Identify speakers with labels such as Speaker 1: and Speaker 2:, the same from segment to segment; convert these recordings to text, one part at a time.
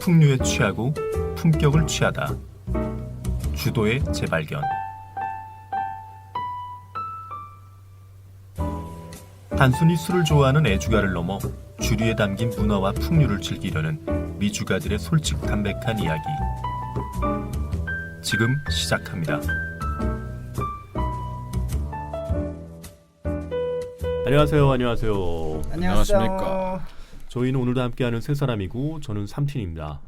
Speaker 1: 풍류에 취하고 품격을 취하다. 주도의 재발견. 단순히 술을 좋아하는 애주가를 넘어 주류에 담긴 문화와 풍류를 즐기려는 미주가들의 솔직 담백한 이야기. 지금 시작합니다. 안녕하세요.
Speaker 2: 안녕하십니까.
Speaker 1: 저희는 오늘도 함께하는 세 사람이고 저는 삼촌입니다.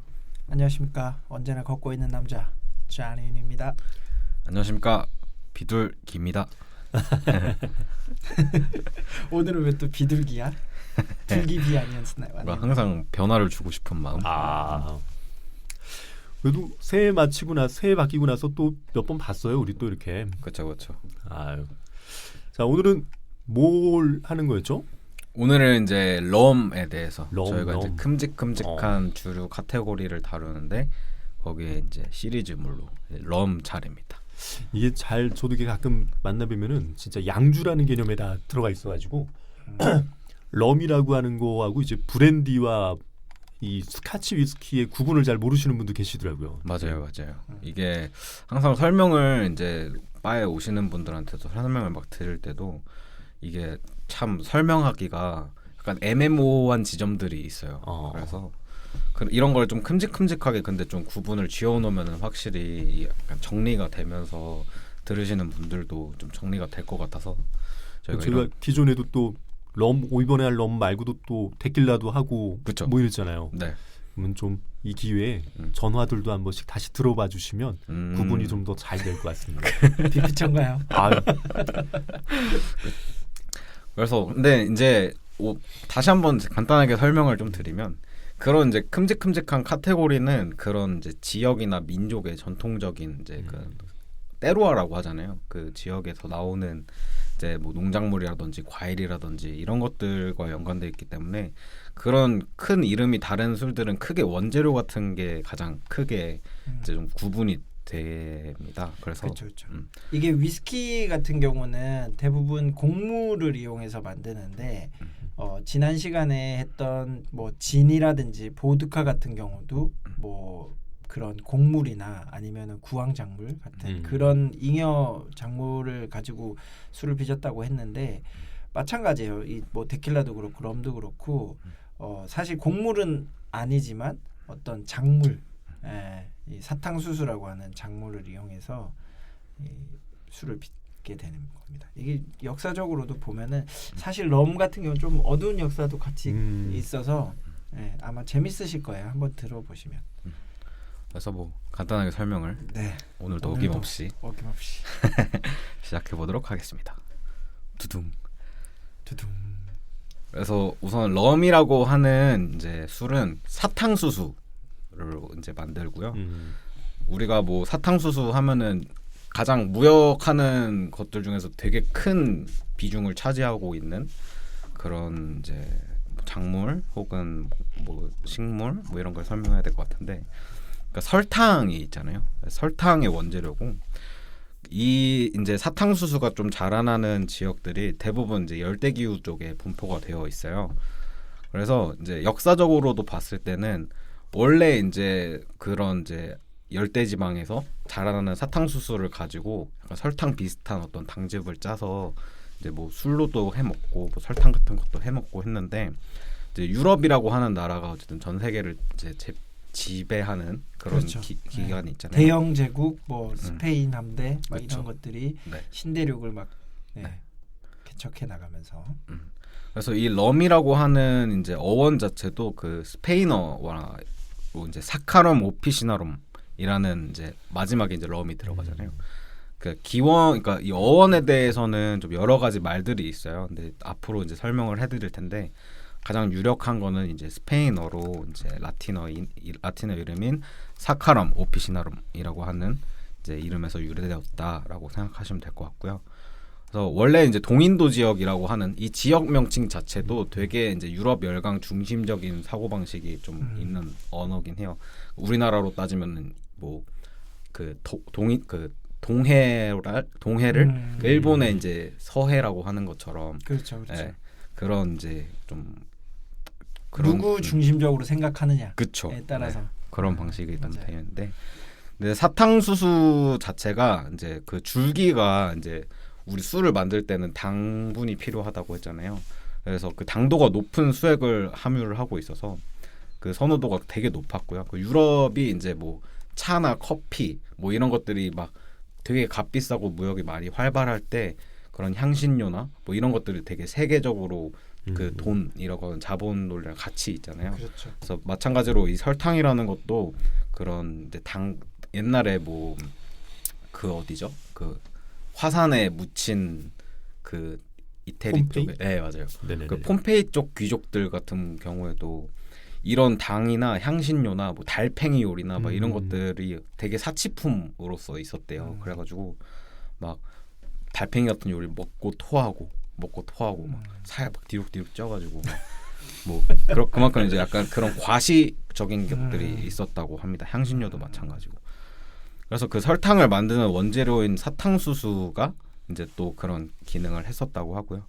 Speaker 2: 안녕하십니까. 언제나 걷고 있는 남자 잔인입니다.
Speaker 3: 안녕하십니까. 비둘기입니다.
Speaker 2: 오늘은 왜 또 비둘기야? 들기비 아니었나요?
Speaker 3: 항상 변화를 주고 싶은 마음.
Speaker 1: 그래도 새해 바뀌고 나서 또 몇 번 봤어요. 우리 또 이렇게.
Speaker 3: 그렇죠.
Speaker 1: 아유. 자, 오늘은 뭘 하는 거였죠?
Speaker 3: 오늘은 이제 럼에 대해서 저희가
Speaker 1: 럼.
Speaker 3: 이제 큼직큼직한 주류 카테고리를 다루는데 거기에 이제 시리즈물로 럼 차례입니다.
Speaker 1: 이게 저도 이게 가끔 만나뵈면은 진짜 양주라는 개념에 다 들어가 있어가지고 럼이라고 하는 거하고 이제 브랜디와 이 스카치 위스키의 구분을 잘 모르시는 분도 계시더라고요.
Speaker 3: 맞아요. 이게 항상 설명을 이제 바에 오시는 분들한테도 설명을 막 드릴 때도 이게 참 설명하기가 약간 애매모호한 지점들이 있어요. 그래서 이런 걸 좀 큼직큼직하게 근데 좀 구분을 지어놓으면 확실히 약간 정리가 되면서 들으시는 분들도 좀 정리가 될 것 같아서
Speaker 1: 저희가 기존에도 또 이번에 할 럼 말고도 또 데킬라도 하고
Speaker 3: 그쵸.
Speaker 1: 뭐 이랬잖아요.
Speaker 3: 네.
Speaker 1: 그러면 좀 이 기회에 전화들도 한 번씩 다시 들어봐 주시면 구분이 좀 더 잘 될 것 같습니다.
Speaker 2: 비피천가요?
Speaker 3: 그래서 근데 이제 다시 한번 간단하게 설명을 좀 드리면 그런 이제 큼직큼직한 카테고리는 그런 이제 지역이나 민족의 전통적인 이제 그 때루아라고 하잖아요. 그 지역에서 나오는 이제 뭐 농작물이라든지 과일이라든지 이런 것들과 연관돼 있기 때문에 그런 큰 이름이 다른 술들은 크게 원재료 같은 게 가장 크게 이제 좀 구분이 됩니다. 그래서
Speaker 2: 그렇죠. 이게 위스키 같은 경우는 대부분 곡물을 이용해서 만드는데 지난 시간에 했던 뭐 진이라든지 보드카 같은 경우도 뭐 그런 곡물이나 아니면은 구황작물 같은 그런 잉여 작물을 가지고 술을 빚었다고 했는데 마찬가지예요. 이 뭐 데킬라도 그렇고 럼도 그렇고 사실 곡물은 아니지만 어떤 작물, 이 사탕수수라고 하는 작물을 이용해서 이 술을 빚게 되는 겁니다. 이게 역사적으로도 보면은 사실 럼 같은 경우는 좀 어두운 역사도 같이 있어서 아마 재밌으실 거예요. 한번 들어보시면.
Speaker 3: 그래서 뭐 간단하게 설명을 오늘도 어김없이 시작해 보도록 하겠습니다. 두둥. 그래서 우선 럼이라고 하는 이제 술은 사탕수수를 이제 만들고요. 우리가 뭐 사탕수수 하면은 가장 무역하는 것들 중에서 되게 큰 비중을 차지하고 있는 그런 이제 작물 혹은 뭐 식물 뭐 이런 걸 설명해야 될 것 같은데. 그러니까 설탕이 있잖아요. 설탕의 원재료고 이 이제 사탕수수가 좀 자라나는 지역들이 대부분 이제 열대기후 쪽에 분포가 되어 있어요. 그래서 이제 역사적으로도 봤을 때는 원래 이제 그런 이제 열대지방에서 자라나는 사탕수수를 가지고 약간 설탕 비슷한 어떤 당즙을 짜서 이제 뭐 술로도 해먹고 뭐 설탕 같은 것도 해먹고 했는데 이제 유럽이라고 하는 나라가 어쨌든 전 세계를 이제 지배하는 그런
Speaker 2: 그렇죠.
Speaker 3: 기간이 있잖아요.
Speaker 2: 대영 제국, 뭐 스페인 함대, 막 이런 것들이
Speaker 3: 네.
Speaker 2: 신대륙을 막 개척해 나가면서.
Speaker 3: 그래서 이 럼이라고 하는 이제 어원 자체도 그 스페인어와 이제 사카럼 오피시나롬이라는 이제 마지막에 이제 럼이 들어가잖아요. 그러니까 이 어원에 대해서는 좀 여러 가지 말들이 있어요. 근데 앞으로 이제 설명을 해드릴 텐데. 가장 유력한 거는 이제 스페인어로 이제 라틴어 이름인 사카럼 오피시나룸이라고 하는 이제 이름에서 유래되었다라고 생각하시면 될 것 같고요. 그래서 원래 이제 동인도 지역이라고 하는 이 지역 명칭 자체도 되게 이제 유럽 열강 중심적인 사고 방식이 좀 있는 언어긴 해요. 우리나라로 따지면은 뭐 동해를 일본의 이제 서해라고 하는 것처럼
Speaker 2: 그렇죠.
Speaker 3: 그런 이제 좀
Speaker 2: 누구 중심적으로 생각하느냐에
Speaker 3: 그쵸.
Speaker 2: 따라서
Speaker 3: 그런 방식이 좀
Speaker 2: 맞아요.
Speaker 3: 되는데, 근데 사탕수수 자체가 이제 그 줄기가 이제 우리 술을 만들 때는 당분이 필요하다고 했잖아요. 그래서 그 당도가 높은 수액을 함유를 하고 있어서 그 선호도가 되게 높았고요. 그 유럽이 이제 뭐 차나 커피 뭐 이런 것들이 막 되게 값비싸고 무역이 많이 활발할 때 그런 향신료나 뭐 이런 것들이 되게 세계적으로 그 돈이라고 자본 논리랑 같이 있잖아요.
Speaker 2: 그렇죠.
Speaker 3: 그래서 마찬가지로 이 설탕이라는 것도 그런 이제 옛날에 뭐 그 어디죠? 그 화산에 묻힌 그 이태리
Speaker 1: 폼페이?
Speaker 3: 쪽에, 네 맞아요.
Speaker 1: 네네네.
Speaker 3: 그 폼페이 쪽 귀족들 같은 경우에도 이런 당이나 향신료나 뭐 달팽이 요리나 막 이런 것들이 되게 사치품으로서 있었대요. 그래가지고 막 달팽이 같은 요리 먹고 토하고 막 살 막 뒤룩뒤룩 쪄가지고 뭐 그만큼 이제 약간 그런 과시적인 것들이 있었다고 합니다. 향신료도 마찬가지고. 그래서 그 설탕을 만드는 원재료인 사탕수수가 이제 또 그런 기능을 했었다고 하고요.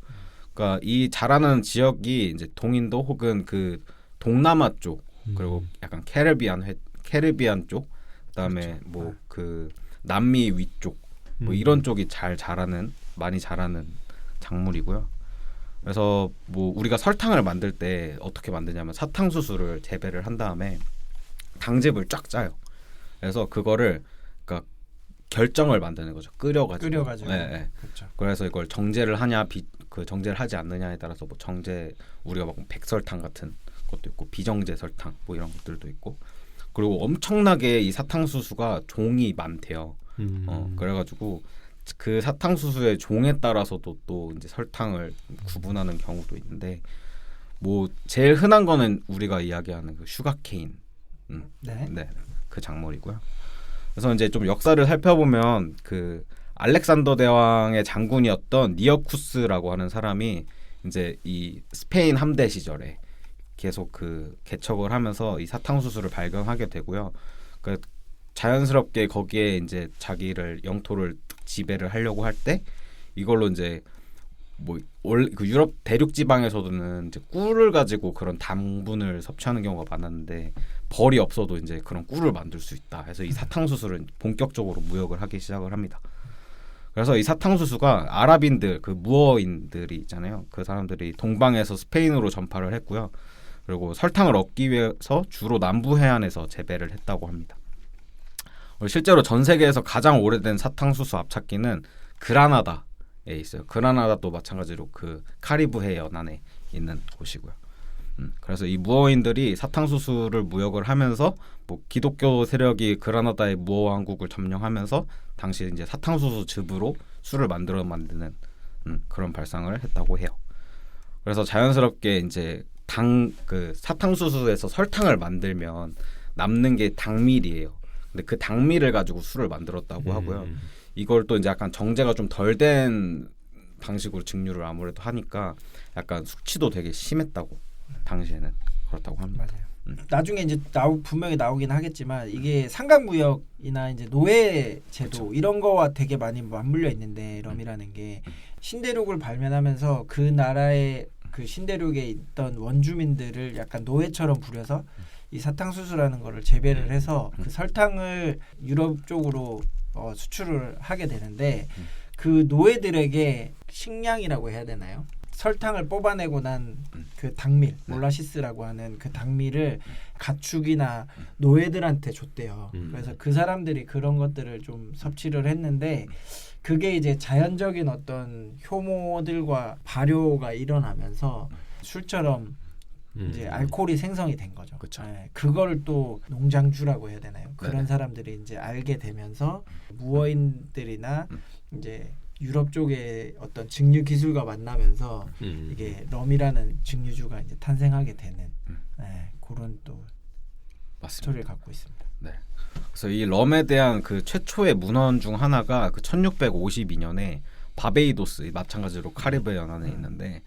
Speaker 3: 그러니까 이 자라는 지역이 이제 동인도 혹은 그 동남아 쪽 그리고 약간 캐리비안 쪽 그다음에
Speaker 2: 그렇죠.
Speaker 3: 뭐 그 남미 위쪽 뭐 이런 쪽이 많이 자라는 작물이고요. 그래서 뭐 우리가 설탕을 만들 때 어떻게 만드냐면 사탕수수를 재배를 한 다음에 당즙을 쫙 짜요. 그래서 그거를 그러니까 결정을 만드는 거죠. 끓여가지고. 네.
Speaker 2: 그렇죠.
Speaker 3: 그래서 이걸 정제를 하냐 그 정제를 하지 않느냐에 따라서 뭐 정제 우리가 막 백설탕 같은 것도 있고 비정제 설탕 뭐 이런 것들도 있고 그리고 엄청나게 이 사탕수수가 종이 많대요. 그래가지고 그 사탕수수의 종에 따라서도 또 이제 설탕을 구분하는 경우도 있는데 뭐 제일 흔한 거는 우리가 이야기하는 그 슈가케인, 네, 그 작물이고요. 그래서 이제 좀 역사를 살펴보면 그 알렉산더 대왕의 장군이었던 니어쿠스라고 하는 사람이 이제 이 스페인 함대 시절에 계속 그 개척을 하면서 이 사탕수수를 발견하게 되고요. 그 자연스럽게 거기에 이제 자기를 영토를 지배를 하려고 할 때 이걸로 이제 뭐 그 유럽 대륙 지방에서는 이제 꿀을 가지고 그런 당분을 섭취하는 경우가 많았는데 벌이 없어도 이제 그런 꿀을 만들 수 있다. 해서 이 사탕수수를 본격적으로 무역을 하기 시작을 합니다. 그래서 이 사탕수수가 아랍인들 그 무어인들이 있잖아요. 그 사람들이 동방에서 스페인으로 전파를 했고요. 그리고 설탕을 얻기 위해서 주로 남부 해안에서 재배를 했다고 합니다. 실제로 전 세계에서 가장 오래된 사탕수수 압착기는 그라나다에 있어요. 그라나다도 마찬가지로 그 카리브해 연안에 있는 곳이고요. 그래서 이 무어인들이 사탕수수를 무역을 하면서 뭐 기독교 세력이 그라나다의 무어 왕국을 점령하면서 당시 이제 사탕수수 즙으로 술을 만드는 그런 발상을 했다고 해요. 그래서 자연스럽게 이제 그 사탕수수에서 설탕을 만들면 남는 게 당밀이에요. 근데 그 당밀을 가지고 술을 만들었다고 하고요. 이걸 또 이제 약간 정제가 좀 덜 된 방식으로 증류를 아무래도 하니까 약간 숙취도 되게 심했다고 당시에는 그렇다고 합니다.
Speaker 2: 맞아요. 나중에 이제 분명히 나오긴 하겠지만 이게 상강무역이나 이제 노예 제도
Speaker 3: 그쵸.
Speaker 2: 이런 거와 되게 많이 맞물려 있는데 럼이라는 게 신대륙을 발견하면서 그 나라의 그 신대륙에 있던 원주민들을 약간 노예처럼 부려서 이 사탕수수라는 거를 재배를 해서 그 설탕을 유럽 쪽으로 수출을 하게 되는데 그 노예들에게 식량이라고 해야 되나요? 설탕을 뽑아내고 난 그 당밀, 몰라시스라고 하는 그 당밀을 가축이나 노예들한테 줬대요. 그래서 그 사람들이 그런 것들을 좀 섭취를 했는데 그게 이제 자연적인 어떤 효모들과 발효가 일어나면서 술처럼 이제 알코올이 생성이 된 거죠.
Speaker 3: 그쵸.
Speaker 2: 네, 그걸 또 농장주라고 해야 되나요? 그런
Speaker 3: 네네.
Speaker 2: 사람들이 이제 알게 되면서 무어인들이나 이제 유럽 쪽의 어떤 증류 기술과 만나면서 이게 럼이라는 증류주가 이제 탄생하게 되는 그런 또
Speaker 3: 맞습니다.
Speaker 2: 스토리를 갖고 있습니다.
Speaker 3: 네. 그래서 이 럼에 대한 그 최초의 문헌 중 하나가 그 1652년에 바베이도스 마찬가지로 카리브해 연안에 있는데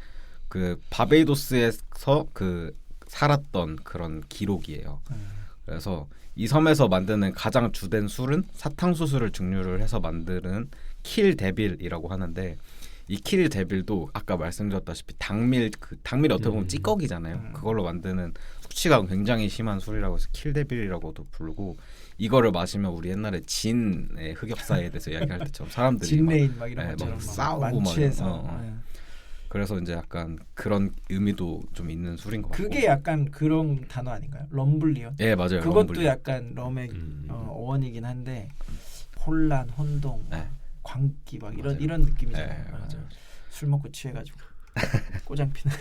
Speaker 3: 그 바베이도스에서 그 살았던 그런 기록이에요. 그래서 이 섬에서 만드는 가장 주된 술은 사탕수수를 증류를 해서 만드는 킬 데빌이라고 하는데 이 킬 데빌도 아까 말씀드렸다시피 당밀이 어떻게 보면 찌꺼기잖아요. 그걸로 만드는 숙취가 굉장히 심한 술이라고 해서 킬 데빌이라고도 부르고 이거를 마시면 우리 옛날에 진의 흑역사에 대해서 이야기할 때처럼 사람들이
Speaker 2: 진레인 막 이런
Speaker 3: 막
Speaker 2: 것처럼 막
Speaker 3: 싸우고 막
Speaker 2: 만취해서
Speaker 3: 그래서 이제 약간 그런 의미도 좀 있는 술인 것 같고.
Speaker 2: 그게 약간 그런 단어 아닌가요? 럼블리언?
Speaker 3: 예, 맞아요.
Speaker 2: 그것도
Speaker 3: 럼블리언.
Speaker 2: 약간 럼의 어원이긴 한데 혼란, 혼동,
Speaker 3: 네.
Speaker 2: 광기 막
Speaker 3: 맞아요.
Speaker 2: 이런 느낌이잖아요.
Speaker 3: 네, 맞아요.
Speaker 2: 술 먹고 취해가지고 꼬장피는.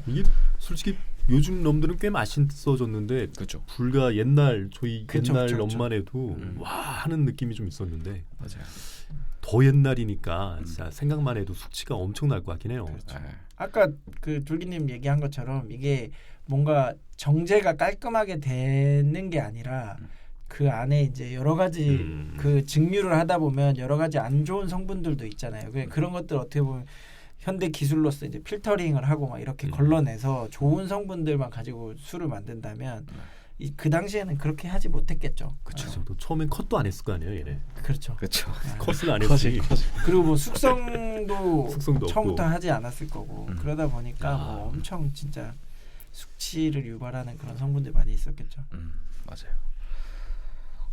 Speaker 1: 이게 솔직히 요즘 럼들은 꽤 맛있어졌는데
Speaker 3: 그렇죠.
Speaker 1: 불과 옛날 저희
Speaker 2: 그쵸,
Speaker 1: 옛날
Speaker 2: 그쵸, 그쵸.
Speaker 1: 럼만 해도 와 하는 느낌이 좀 있었는데
Speaker 3: 맞아요.
Speaker 1: 더 옛날이니까 진짜 생각만 해도 숙취가 엄청날 것 같긴 해요.
Speaker 3: 네.
Speaker 2: 아까 그 둘기님 얘기한 것처럼 이게 뭔가 정제가 깔끔하게 되는 게 아니라 그 안에 이제 여러 가지 그 증류를 하다 보면 여러 가지 안 좋은 성분들도 있잖아요. 그런 것들 어떻게 보면 현대 기술로서 이제 필터링을 하고 막 이렇게 걸러내서 좋은 성분들만 가지고 술을 만든다면 그 당시에는 그렇게 하지 못했겠죠.
Speaker 1: 그렇죠. 또 처음엔 컷도 안 했을 거 아니에요, 얘네.
Speaker 2: 그렇죠.
Speaker 3: 그렇죠.
Speaker 1: 컷을 안 했지.
Speaker 2: 그리고 뭐 숙성도
Speaker 1: 숙성도
Speaker 2: 처음부터
Speaker 1: 없고.
Speaker 2: 하지 않았을 거고 그러다 보니까 뭐 엄청 진짜 숙취를 유발하는 그런 성분들 많이 있었겠죠.
Speaker 3: 맞아요.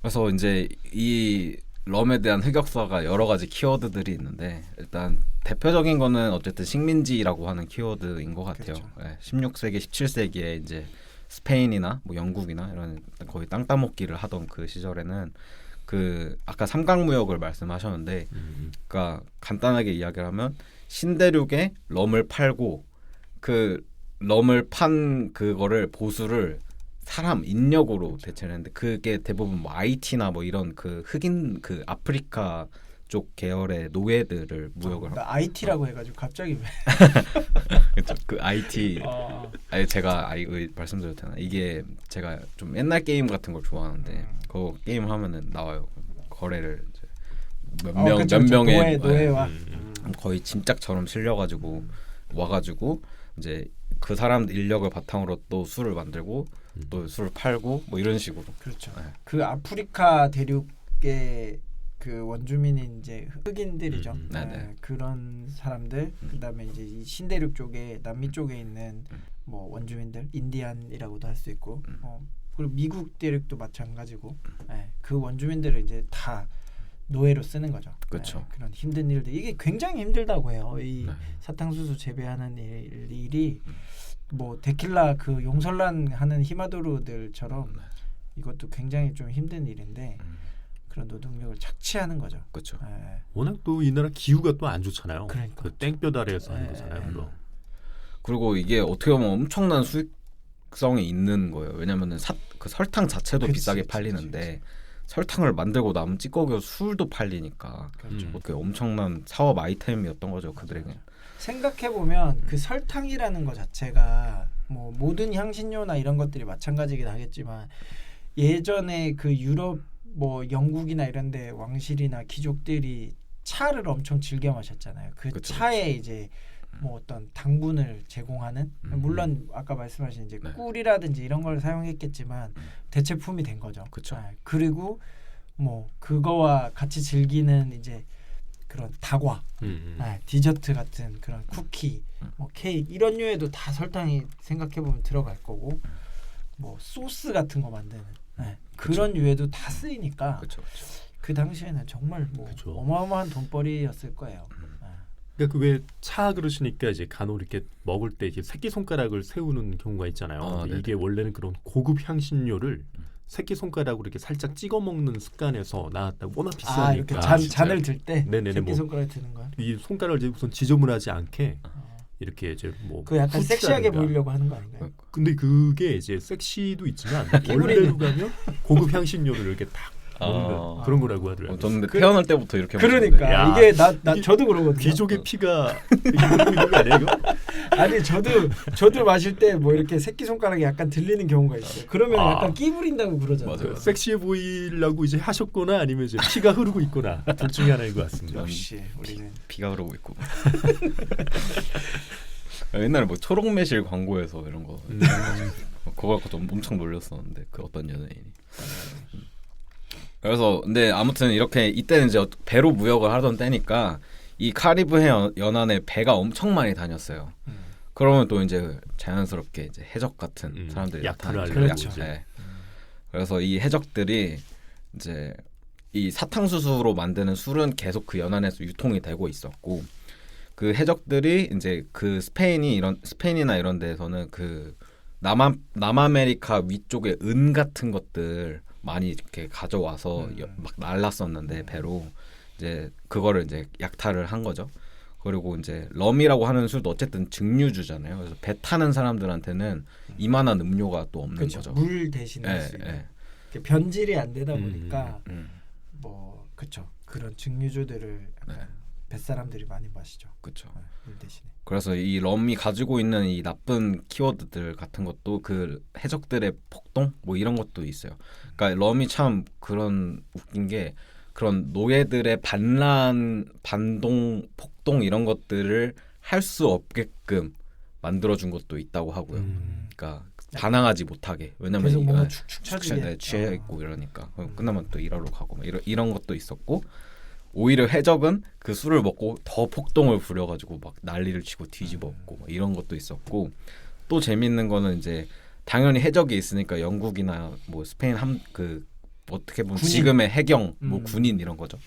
Speaker 3: 그래서 이제 이 럼에 대한 흑역사가 여러 가지 키워드들이 있는데 일단 대표적인 거는 어쨌든 식민지라고 하는 키워드인 것 같아요.
Speaker 2: 그렇죠.
Speaker 3: 네, 16세기, 17세기에 이제 스페인이나 뭐 영국이나 이런 거의 땅 따먹기를 하던 그 시절에는 그 아까 삼각무역을 말씀하셨는데, 그러니까 간단하게 이야기를 하면 신대륙에 럼을 팔고 그 럼을 판 그거를 보수를 사람 인력으로 대체를 했는데 그게 대부분 뭐 IT나 뭐 이런 그 흑인 그 아프리카 쪽 계열의 노예들을 무역을
Speaker 2: 나 IT라고 해가지고 갑자기 왜?
Speaker 3: 그렇죠. 그 IT 아니 제가 이거 말씀드려도 되나? 이게 제가 좀 옛날 게임 같은 걸 좋아하는데 그 게임 하면은 나와요. 거래를 이제 몇 명의
Speaker 2: 노예와
Speaker 3: 거의 짐짝처럼 실려가지고 와가지고 이제 그 사람 인력을 바탕으로 또 술을 만들고 또 술을 팔고 뭐 이런 식으로.
Speaker 2: 그렇죠.
Speaker 3: 네.
Speaker 2: 그 아프리카 대륙의 그 원주민이 이제 흑인들이죠.
Speaker 3: 네네.
Speaker 2: 그런 사람들 그다음에 이제 이 신대륙 쪽에 남미 쪽에 있는 뭐 원주민들 인디안이라고도 할 수 있고 그리고 미국 대륙도 마찬가지고 그 원주민들을 이제 다 노예로 쓰는 거죠.
Speaker 3: 그렇죠.
Speaker 2: 그런 힘든 일들 이게 굉장히 힘들다고 해요. 이
Speaker 3: 네.
Speaker 2: 사탕수수 재배하는 일이 뭐 데킬라 그 용설란 하는 히마도르들처럼 이것도 굉장히 좀 힘든 일인데 그런 노동력을 착취하는 거죠.
Speaker 3: 그렇죠.
Speaker 1: 워낙 또 이 나라 기후가 또 안 좋잖아요.
Speaker 2: 그러니까.
Speaker 1: 그 땡볕 아래에서 하는 거잖아요. 그거.
Speaker 3: 그리고 이게 어떻게 보면 엄청난 수익성이 있는 거예요. 왜냐면은 그 설탕 자체도 비싸게 팔리는데 설탕을 만들고 남은 찌꺼기로 술도 팔리니까 그게 엄청난 사업 아이템이었던 거죠 그들에게.
Speaker 2: 생각해 보면 그 설탕이라는 것 자체가 뭐 모든 향신료나 이런 것들이 마찬가지긴 하겠지만 예전에 그 유럽 뭐 영국이나 이런데 왕실이나 귀족들이 차를 엄청 즐겨 마셨잖아요. 그
Speaker 3: 그쵸,
Speaker 2: 차에 이제 뭐 어떤 당분을 제공하는 물론 아까 말씀하신 이제
Speaker 3: 네.
Speaker 2: 꿀이라든지 이런 걸 사용했겠지만 대체품이 된 거죠.
Speaker 3: 그쵸.
Speaker 2: 그리고 뭐 그거와 같이 즐기는 이제 그런 다과, 디저트 같은 그런 쿠키, 뭐 케이크 이런 류에도 다 설탕이 생각해 보면 들어갈 거고 뭐 소스 같은 거 만드는 그런 류에도 다 쓰이니까
Speaker 3: 그렇죠.
Speaker 2: 그 당시에는 정말 뭐
Speaker 1: 그쵸.
Speaker 2: 어마어마한 돈벌이였을 거예요.
Speaker 1: 그러니까 그 왜 차 그러시니까 이제 간혹 이렇게 먹을 때 이렇게 새끼 손가락을 세우는 경우가 있잖아요. 근데 이게 원래는 그런 고급 향신료를 새끼 손가락으로 이렇게 살짝 찍어 먹는 습관에서 나왔다고. 워낙 비싸니까.
Speaker 2: 이렇게 잔을 들 때
Speaker 1: 네네네,
Speaker 2: 새끼
Speaker 1: 뭐.
Speaker 2: 손가락 드는 거야.
Speaker 1: 이 손가락을 이제 우선 지저분하지 않게 이렇게 이제 뭐
Speaker 2: 그 약간 섹시하게
Speaker 1: 후추라든가.
Speaker 2: 보이려고 하는 거 아닌가요?
Speaker 1: 근데 그게 이제 섹시도 있지만 원래로 가면 고급 향신료를 이렇게 딱 먹는 그런 거라고 하더라고요.
Speaker 3: 저는 근데 태어날 때부터 이렇게
Speaker 2: 그러니까
Speaker 1: 야,
Speaker 2: 이게 나
Speaker 1: 이게
Speaker 2: 저도 그러거든요.
Speaker 1: 귀족의 피가 이렇게 있는 거 아니에요? 이거?
Speaker 2: 아니 저도 마실 때 뭐 이렇게 새끼 손가락이 약간 들리는 경우가 있어요. 그러면 약간 끼 부린다고 그러잖아요.
Speaker 3: 맞아요.
Speaker 1: 섹시해 보이려고 이제 하셨거나 아니면 이제 피가 흐르고 있거나 둘 중에 하나인 것 같습니다.
Speaker 2: 역시 우리는
Speaker 3: 피가 흐르고 있고. 옛날에 뭐 초록 매실 광고에서 이런 거 그거 갖고 좀 엄청 놀렸었는데 그 어떤 연예인이. 그래서 근데 아무튼 이렇게 이때는 이제 배로 무역을 하던 때니까 이 카리브 연안에 배가 엄청 많이 다녔어요. 그러면 또 이제 자연스럽게 이제 해적 같은 사람들이
Speaker 1: 약탈을
Speaker 3: 나타나죠.
Speaker 2: 하려고
Speaker 1: 그렇죠.
Speaker 3: 네. 그래서 이 해적들이 이제 이 사탕수수로 만드는 술은 계속 그 연안에서 유통이 되고 있었고, 그 해적들이 이제 그 스페인이나 이런 데에서는 그 남아메리카 위쪽에 은 같은 것들 많이 이렇게 가져와서 막 날랐었는데 배로 이제 그거를 이제 약탈을 한 거죠. 그리고 이제 럼이라고 하는 술도 어쨌든 증류주잖아요. 그래서 배 타는 사람들한테는 이만한 음료가 또 없는
Speaker 2: 그렇죠.
Speaker 3: 거죠.
Speaker 2: 물 대신에 할 수 있는. 변질이 안 되다 보니까 뭐 그렇죠. 그런 증류주들을 약간 뱃사람들이 많이 마시죠.
Speaker 3: 그렇죠.
Speaker 2: 물 대신에.
Speaker 3: 그래서 이 럼이 가지고 있는 이 나쁜 키워드들 같은 것도 그 해적들의 폭동 뭐 이런 것도 있어요. 그러니까 럼이 참 그런 웃긴 게 그런 노예들의 반동, 폭동 이런 것들을 할 수 없게끔 만들어준 것도 있다고 하고요. 그러니까 반항하지 못하게. 왜냐면
Speaker 2: 계속 뭔가
Speaker 3: 이거
Speaker 2: 축축 처지게
Speaker 3: 취해 있고 이러니까 끝나면 또 일하러 가고 막 이런 것도 있었고, 오히려 해적은 그 술을 먹고 더 폭동을 부려가지고 막 난리를 치고 뒤집었고 막 이런 것도 있었고, 또 재밌는 거는 이제 당연히 해적이 있으니까 영국이나 뭐 스페인 그 어떻게 보면
Speaker 2: 군인.
Speaker 3: 지금의 해경 뭐 군인 이런 거죠.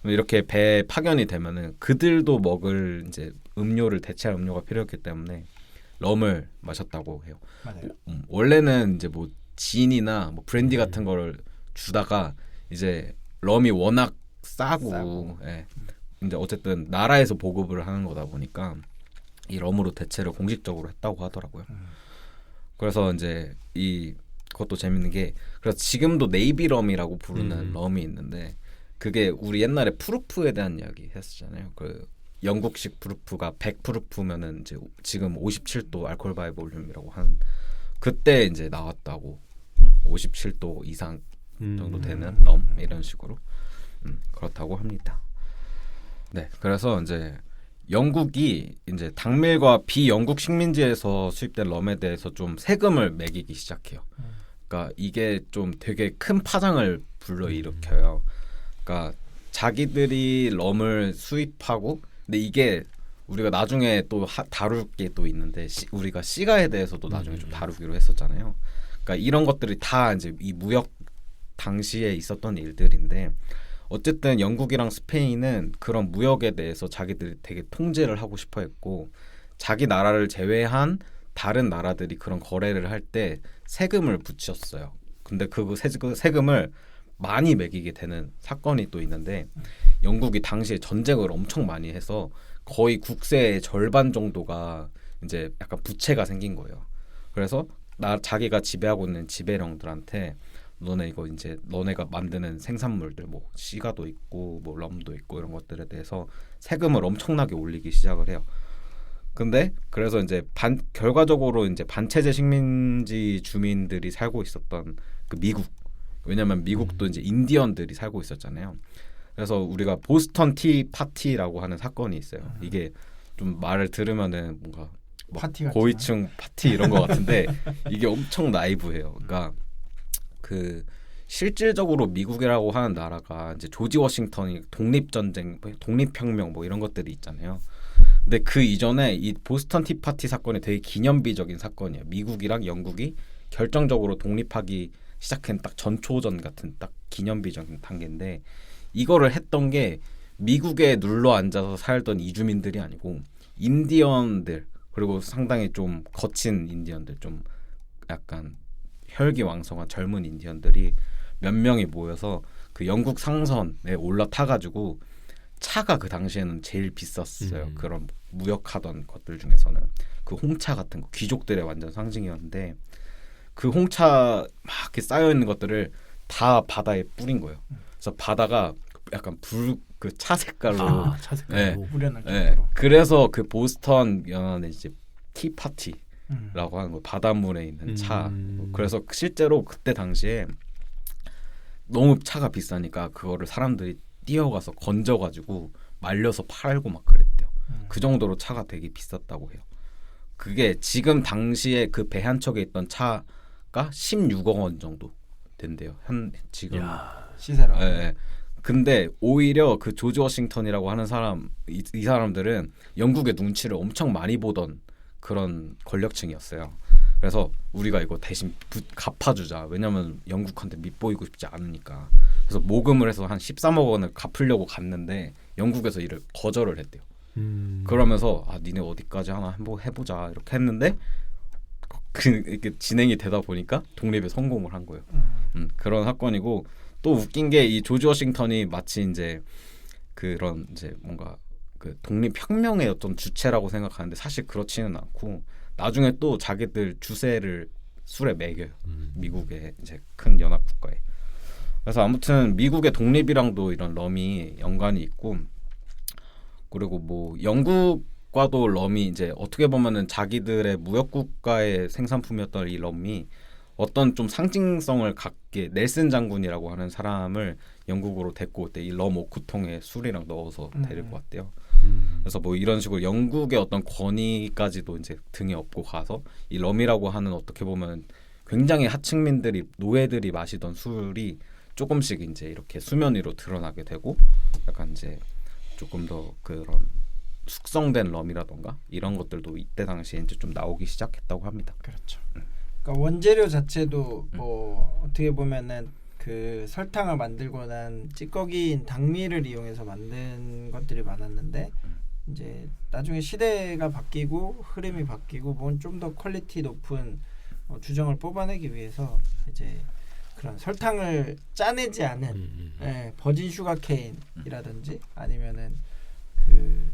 Speaker 3: 이렇게 배 파견이 되면은 그들도 먹을 이제 음료를 대체할 음료가 필요했기 때문에 럼을 마셨다고 해요.
Speaker 2: 맞아요.
Speaker 3: 원래는 이제 뭐 진이나 뭐 브랜디 같은 거를 주다가 이제 럼이 워낙 싸고. 예. 이제 어쨌든 나라에서 보급을 하는 거다 보니까 이 럼으로 대체를 공식적으로 했다고 하더라고요. 그래서 이제 그것도 재밌는 게, 그래서 지금도 네이비 럼이라고 부르는 럼이 있는데, 그게 우리 옛날에 프루프에 대한 이야기 했었잖아요. 그 영국식 프루프가 100 프루프면은 이제 지금 57도 알코올 바이 볼륨이라고 하는, 그때 이제 나왔다고. 57도 이상 정도 되는 럼 이런 식으로 그렇다고 합니다. 네, 그래서 이제 영국이 이제 당밀과 비영국 식민지에서 수입된 럼에 대해서 좀 세금을 매기기 시작해요. 그러니까 이게 좀 되게 큰 파장을 불러일으켜요. 그러니까 자기들이 럼을 수입하고, 근데 이게 우리가 나중에 또 다룰 게 또 있는데, 우리가 시가에 대해서도 나중에 좀 다루기로 했었잖아요. 그러니까 이런 것들이 다 이제 이 무역 당시에 있었던 일들인데, 어쨌든 영국이랑 스페인은 그런 무역에 대해서 자기들이 되게 통제를 하고 싶어 했고, 자기 나라를 제외한 다른 나라들이 그런 거래를 할 때 세금을 붙였어요. 근데 그 세금을 많이 매기게 되는 사건이 또 있는데, 영국이 당시에 전쟁을 엄청 많이 해서 거의 국세의 절반 정도가 이제 약간 부채가 생긴 거예요. 그래서 자기가 지배하고 있는 지배령들한테 너네 이거 이제 너네가 만드는 생산물들 뭐 시가도 있고 뭐 럼도 있고 이런 것들에 대해서 세금을 엄청나게 올리기 시작을 해요. 근데 그래서 이제 결과적으로 이제 반체제 식민지 주민들이 살고 있었던 그 미국, 왜냐면 미국도 이제 인디언들이 살고 있었잖아요. 그래서 우리가 보스턴 티 파티라고 하는 사건이 있어요. 이게 좀 말을 들으면은 뭔가
Speaker 2: 파티
Speaker 3: 고위층 파티 이런 거 같은데 이게 엄청 나이브해요. 그러니까 그 실질적으로 미국이라고 하는 나라가 이제 조지 워싱턴이 독립전쟁, 독립혁명 뭐 이런 것들이 있잖아요. 근데 그 이전에 이 보스턴 티파티 사건이 되게 기념비적인 사건이에요. 미국이랑 영국이 결정적으로 독립하기 시작한 딱 전초전 같은 딱 기념비적인 단계인데, 이거를 했던 게 미국에 눌러 앉아서 살던 이주민들이 아니고 인디언들, 그리고 상당히 좀 거친 인디언들, 좀 약간 혈기왕성한 젊은 인디언들이 몇 명이 모여서 그 영국 상선에 올라타가지고, 차가 그 당시에는 제일 비쌌어요. 그런 무역하던 것들 중에서는 그 홍차 같은 거, 귀족들의 완전 상징이었는데, 그 홍차 막 이렇게 쌓여 있는 것들을 다 바다에 뿌린 거예요. 그래서 바다가 약간 그 차 색깔로,
Speaker 1: 차 색깔로
Speaker 2: 우려날
Speaker 3: 네.
Speaker 2: 정도로.
Speaker 3: 그래서 그 보스턴 연안에 이제 티파티라고 하는 거, 바닷물에 있는 차. 그래서 실제로 그때 당시에 너무 차가 비싸니까 그거를 사람들이 뛰어가서 건져가지고 말려서 팔고 막 그랬대요. 그 정도로 차가 되게 비쌌다고 해요. 그게 지금 당시에 그 배 한 척에 있던 차가 16억 원 정도 된대요. 지금
Speaker 2: 시세라.
Speaker 3: 예, 예. 근데 오히려 그 조지 워싱턴이라고 하는 사람 이 사람들은 영국의 눈치를 엄청 많이 보던 그런 권력층이었어요. 그래서 우리가 이거 대신 갚아주자. 왜냐면 영국한테 밑보이고 싶지 않으니까. 그래서 모금을 해서 한 13억 원을 갚으려고 갔는데 영국에서 이를 거절을 했대요. 그러면서 니네 어디까지 하나 한번 해보자 이렇게 했는데 이렇게 진행이 되다 보니까 독립에 성공을 한 거예요. 그런 사건이고 또 웃긴 게 이 조지 워싱턴이 마치 이제 그런 이제 뭔가 그 독립혁명의 어떤 주체라고 생각하는데 사실 그렇지는 않고 나중에 또 자기들 주세를 술에 매겨요. 미국의 이제 큰 연합 국가에. 그래서 아무튼 미국의 독립이랑도 이런 럼이 연관이 있고 그리고 뭐 영국과도 럼이 이제 어떻게 보면은 자기들의 무역 국가의 생산품이었던 이 럼이 어떤 좀 상징성을 갖게 넬슨 장군이라고 하는 사람을 영국으로 데리고 올 때 이 럼 5구통에 술이랑 넣어서 데리고 왔대요. 그래서 뭐 이런 식으로 영국의 어떤 권위까지도 이제 등에 업고 가서 이 럼이라고 하는 어떻게 보면 굉장히 하층민들이 노예들이 마시던 술이 조금씩 이제 이렇게 수면 위로 드러나게 되고 약간 이제 조금 더 그런 숙성된 럼이라던가 이런 것들도 이때 당시에 이제 좀 나오기 시작했다고 합니다.
Speaker 2: 그렇죠. 그러니까 원재료 자체도 뭐 어떻게 보면은 그 설탕을 만들고 난 찌꺼기인 당밀을 이용해서 만든 것들이 많았는데 이제 나중에 시대가 바뀌고 흐름이 바뀌고 뭐 좀 더 퀄리티 높은 주정을 뽑아내기 위해서 이제 그런 설탕을 짜내지 않은 버진 슈가 케인이라든지 아니면은 그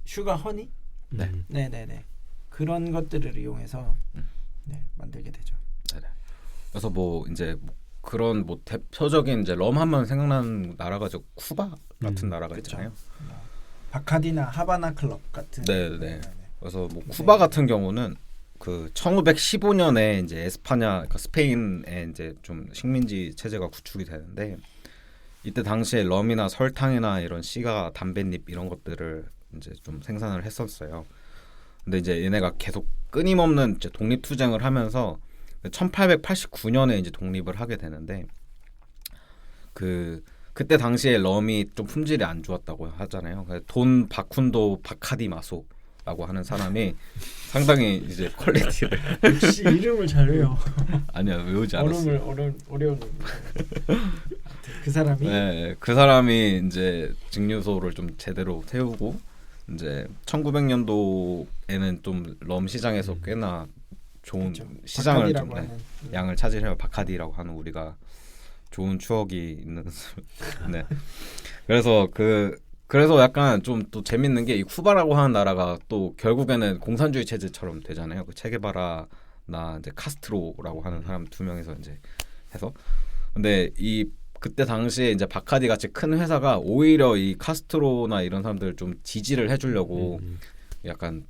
Speaker 2: 슈가 허니 네네네 그런 것들을 이용해서 만들게 되죠.
Speaker 3: 네네. 그래서 뭐 이제 그런 뭐 대표적인 이제 럼 하면 생각나는 나라가 저 쿠바 같은 나라가
Speaker 2: 그렇죠.
Speaker 3: 있잖아요.
Speaker 2: 바카디나 하바나 클럽 같은.
Speaker 3: 네네. 그래서 뭐 쿠바 같은 경우는 그 1915년에 이제 에스파냐 그러니까 스페인에 이제 좀 식민지 체제가 구축이 되는데 이때 당시에 럼이나 설탕이나 이런 시가 담뱃잎 이런 것들을 이제 좀 생산을 했었어요. 근데 이제 얘네가 계속 끊임없는 이제 독립 투쟁을 하면서 1889년에 이제 독립을 하게 되는데 그때 당시에 럼이 좀 품질이 안 좋았다고 하잖아요. 돈 바쿤도 바카디 마소라고 하는 사람이 상당히 이제 퀄리티를
Speaker 2: 역시 이름을 잘 외워.
Speaker 3: 아니야 외우지 않았어.
Speaker 2: 어려운 그 사람이
Speaker 3: 그 사람이 이제 증류소를 좀 제대로 세우고 이제 1900년도에는 좀 럼 시장에서 꽤나 좋은
Speaker 2: 그렇죠.
Speaker 3: 시장을 좀
Speaker 2: 하는,
Speaker 3: 양을 차지해요. 바카디라고 하는 우리가 좋은 추억이 있는 네. 그래서 약간 좀 또 재밌는 게 이 쿠바라고 하는 나라가 또 결국에는 공산주의 체제처럼 되잖아요. 그 체게바라나 이제 카스트로라고 하는 사람 두 명이서 이제 해서 근데 그때 당시에 이제 바카디 같이 큰 회사가 오히려 이 카스트로나 이런 사람들을 좀 지지를 해주려고 약간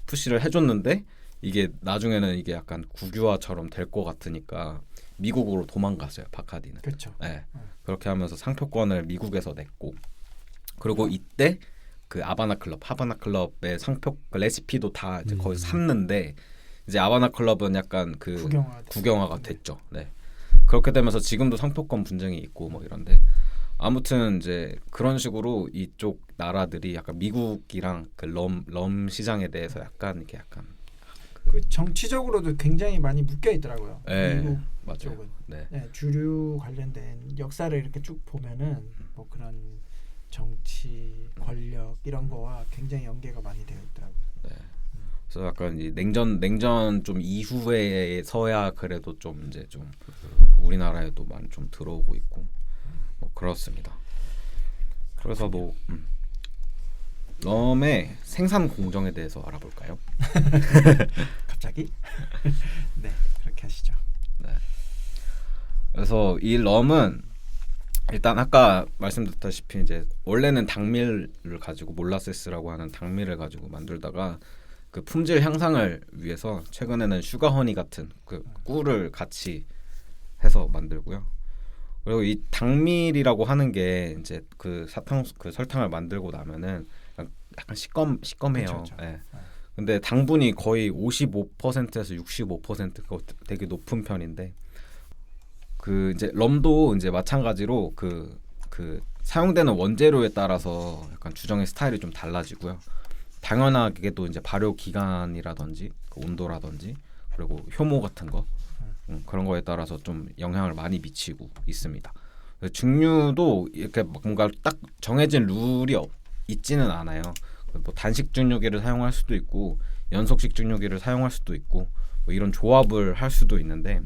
Speaker 3: 푸시를 해줬는데 이게 나중에는 이게 약간 국유화처럼 될 것 같으니까 미국으로 도망갔어요. 바카디는.
Speaker 2: 그렇죠.
Speaker 3: 네. 그렇게 하면서 상표권을 미국에서 냈고 그리고 이때 그 하바나 클럽의 상표 그 레시피도 다 이제 거의 샀는데 이제 하바나 클럽은 약간 그 국영화가 됐죠. 네. 그렇게 되면서 지금도 상표권 분쟁이 있고 뭐 이런데 아무튼 이제 그런 식으로 이쪽 나라들이 약간 미국이랑 그 럼 시장에 대해서 약간 이렇게 약간
Speaker 2: 그 정치적으로도 굉장히 많이 묶여 있더라고요.
Speaker 3: 네,
Speaker 2: 미국
Speaker 3: 맞아요.
Speaker 2: 쪽은.
Speaker 3: 네.
Speaker 2: 네, 주류 관련된 역사를 이렇게 쭉 보면은 뭐 그런 정치, 권력 이런 거와 굉장히 연계가 많이 되어 있더라고요.
Speaker 3: 네. 그래서 약간 이 냉전 좀 이후에서야 그래도 좀 이제 좀 우리나라에도 많이 좀 들어오고 있고 뭐 그렇습니다. 그래서 뭐 럼의 생산 공정에 대해서 알아볼까요?
Speaker 2: 갑자기? 네, 그렇게 하시죠.
Speaker 3: 네. 그래서 이 럼은 일단 아까 말씀드렸다시피 이제 원래는 당밀을 가지고 몰라세스라고 하는 당밀을 가지고 만들다가 그 품질 향상을 위해서 최근에는 슈가허니 같은 그 꿀을 같이 해서 만들고요. 그리고 이 당밀이라고 하는 게 이제 그 설탕을 만들고 나면은 약간 시꺼매요.
Speaker 2: 그렇죠.
Speaker 3: 네. 근데 당분이 거의 55%에서 65%가 되게 높은 편인데 그 이제 럼도 이제 마찬가지로 그 그 사용되는 원재료에 따라서 약간 주정의 스타일이 좀 달라지고요. 당연하게도 이제 발효 기간이라든지 그 온도라든지 그리고 효모 같은 거 그런 거에 따라서 좀 영향을 많이 미치고 있습니다. 증류도 이렇게 뭔가 딱 정해진 룰이 있지는 않아요. 뭐 단식 증류기를 사용할 수도 있고 연속식 증류기를 사용할 수도 있고 뭐 이런 조합을 할 수도 있는데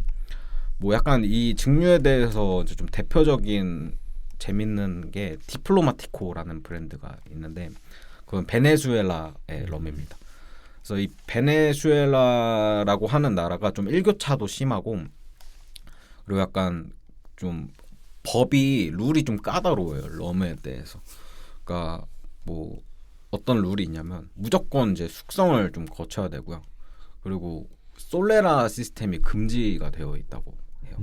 Speaker 3: 뭐 약간 이 증류에 대해서 이제 좀 대표적인 재밌는 게 디플로마티코라는 브랜드가 있는데 그건 베네수엘라의 럼입니다. 그래서 이 베네수엘라라고 하는 나라가 좀 일교차도 심하고 그리고 약간 좀 법이 룰이 좀 까다로워요. 럼에 대해서. 그러니까 뭐 어떤 룰이 있냐면 무조건 이제 숙성을 좀 거쳐야 되고요. 그리고 솔레라 시스템이 금지가 되어 있다고 해요.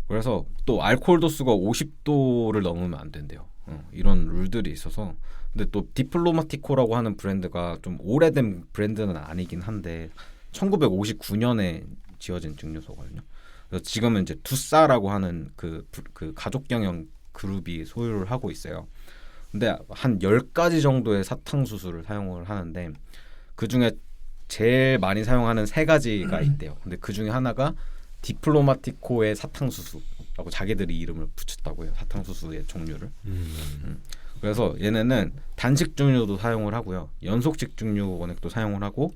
Speaker 3: 그래서 또 알코올 도수가 50도를 넘으면 안 된대요. 이런 룰들이 있어서 근데 또 디플로마티코라고 하는 브랜드가 좀 오래된 브랜드는 아니긴 한데 1959년에 지어진 증류소거든요. 그래서 지금은 이제 두싸라고 하는 그 가족 경영 그룹이 소유를 하고 있어요. 근데 한 10가지 정도의 사탕수수를 사용을 하는데 그중에 제일 많이 사용하는 3가지가 있대요. 근데 그중에 하나가 디플로마티코의 사탕수수라고 자기들이 이름을 붙였다고 해요. 사탕수수의 종류를. 그래서 얘네는 단식 증류도 사용을 하고요. 연속식 증류 원액도 사용을 하고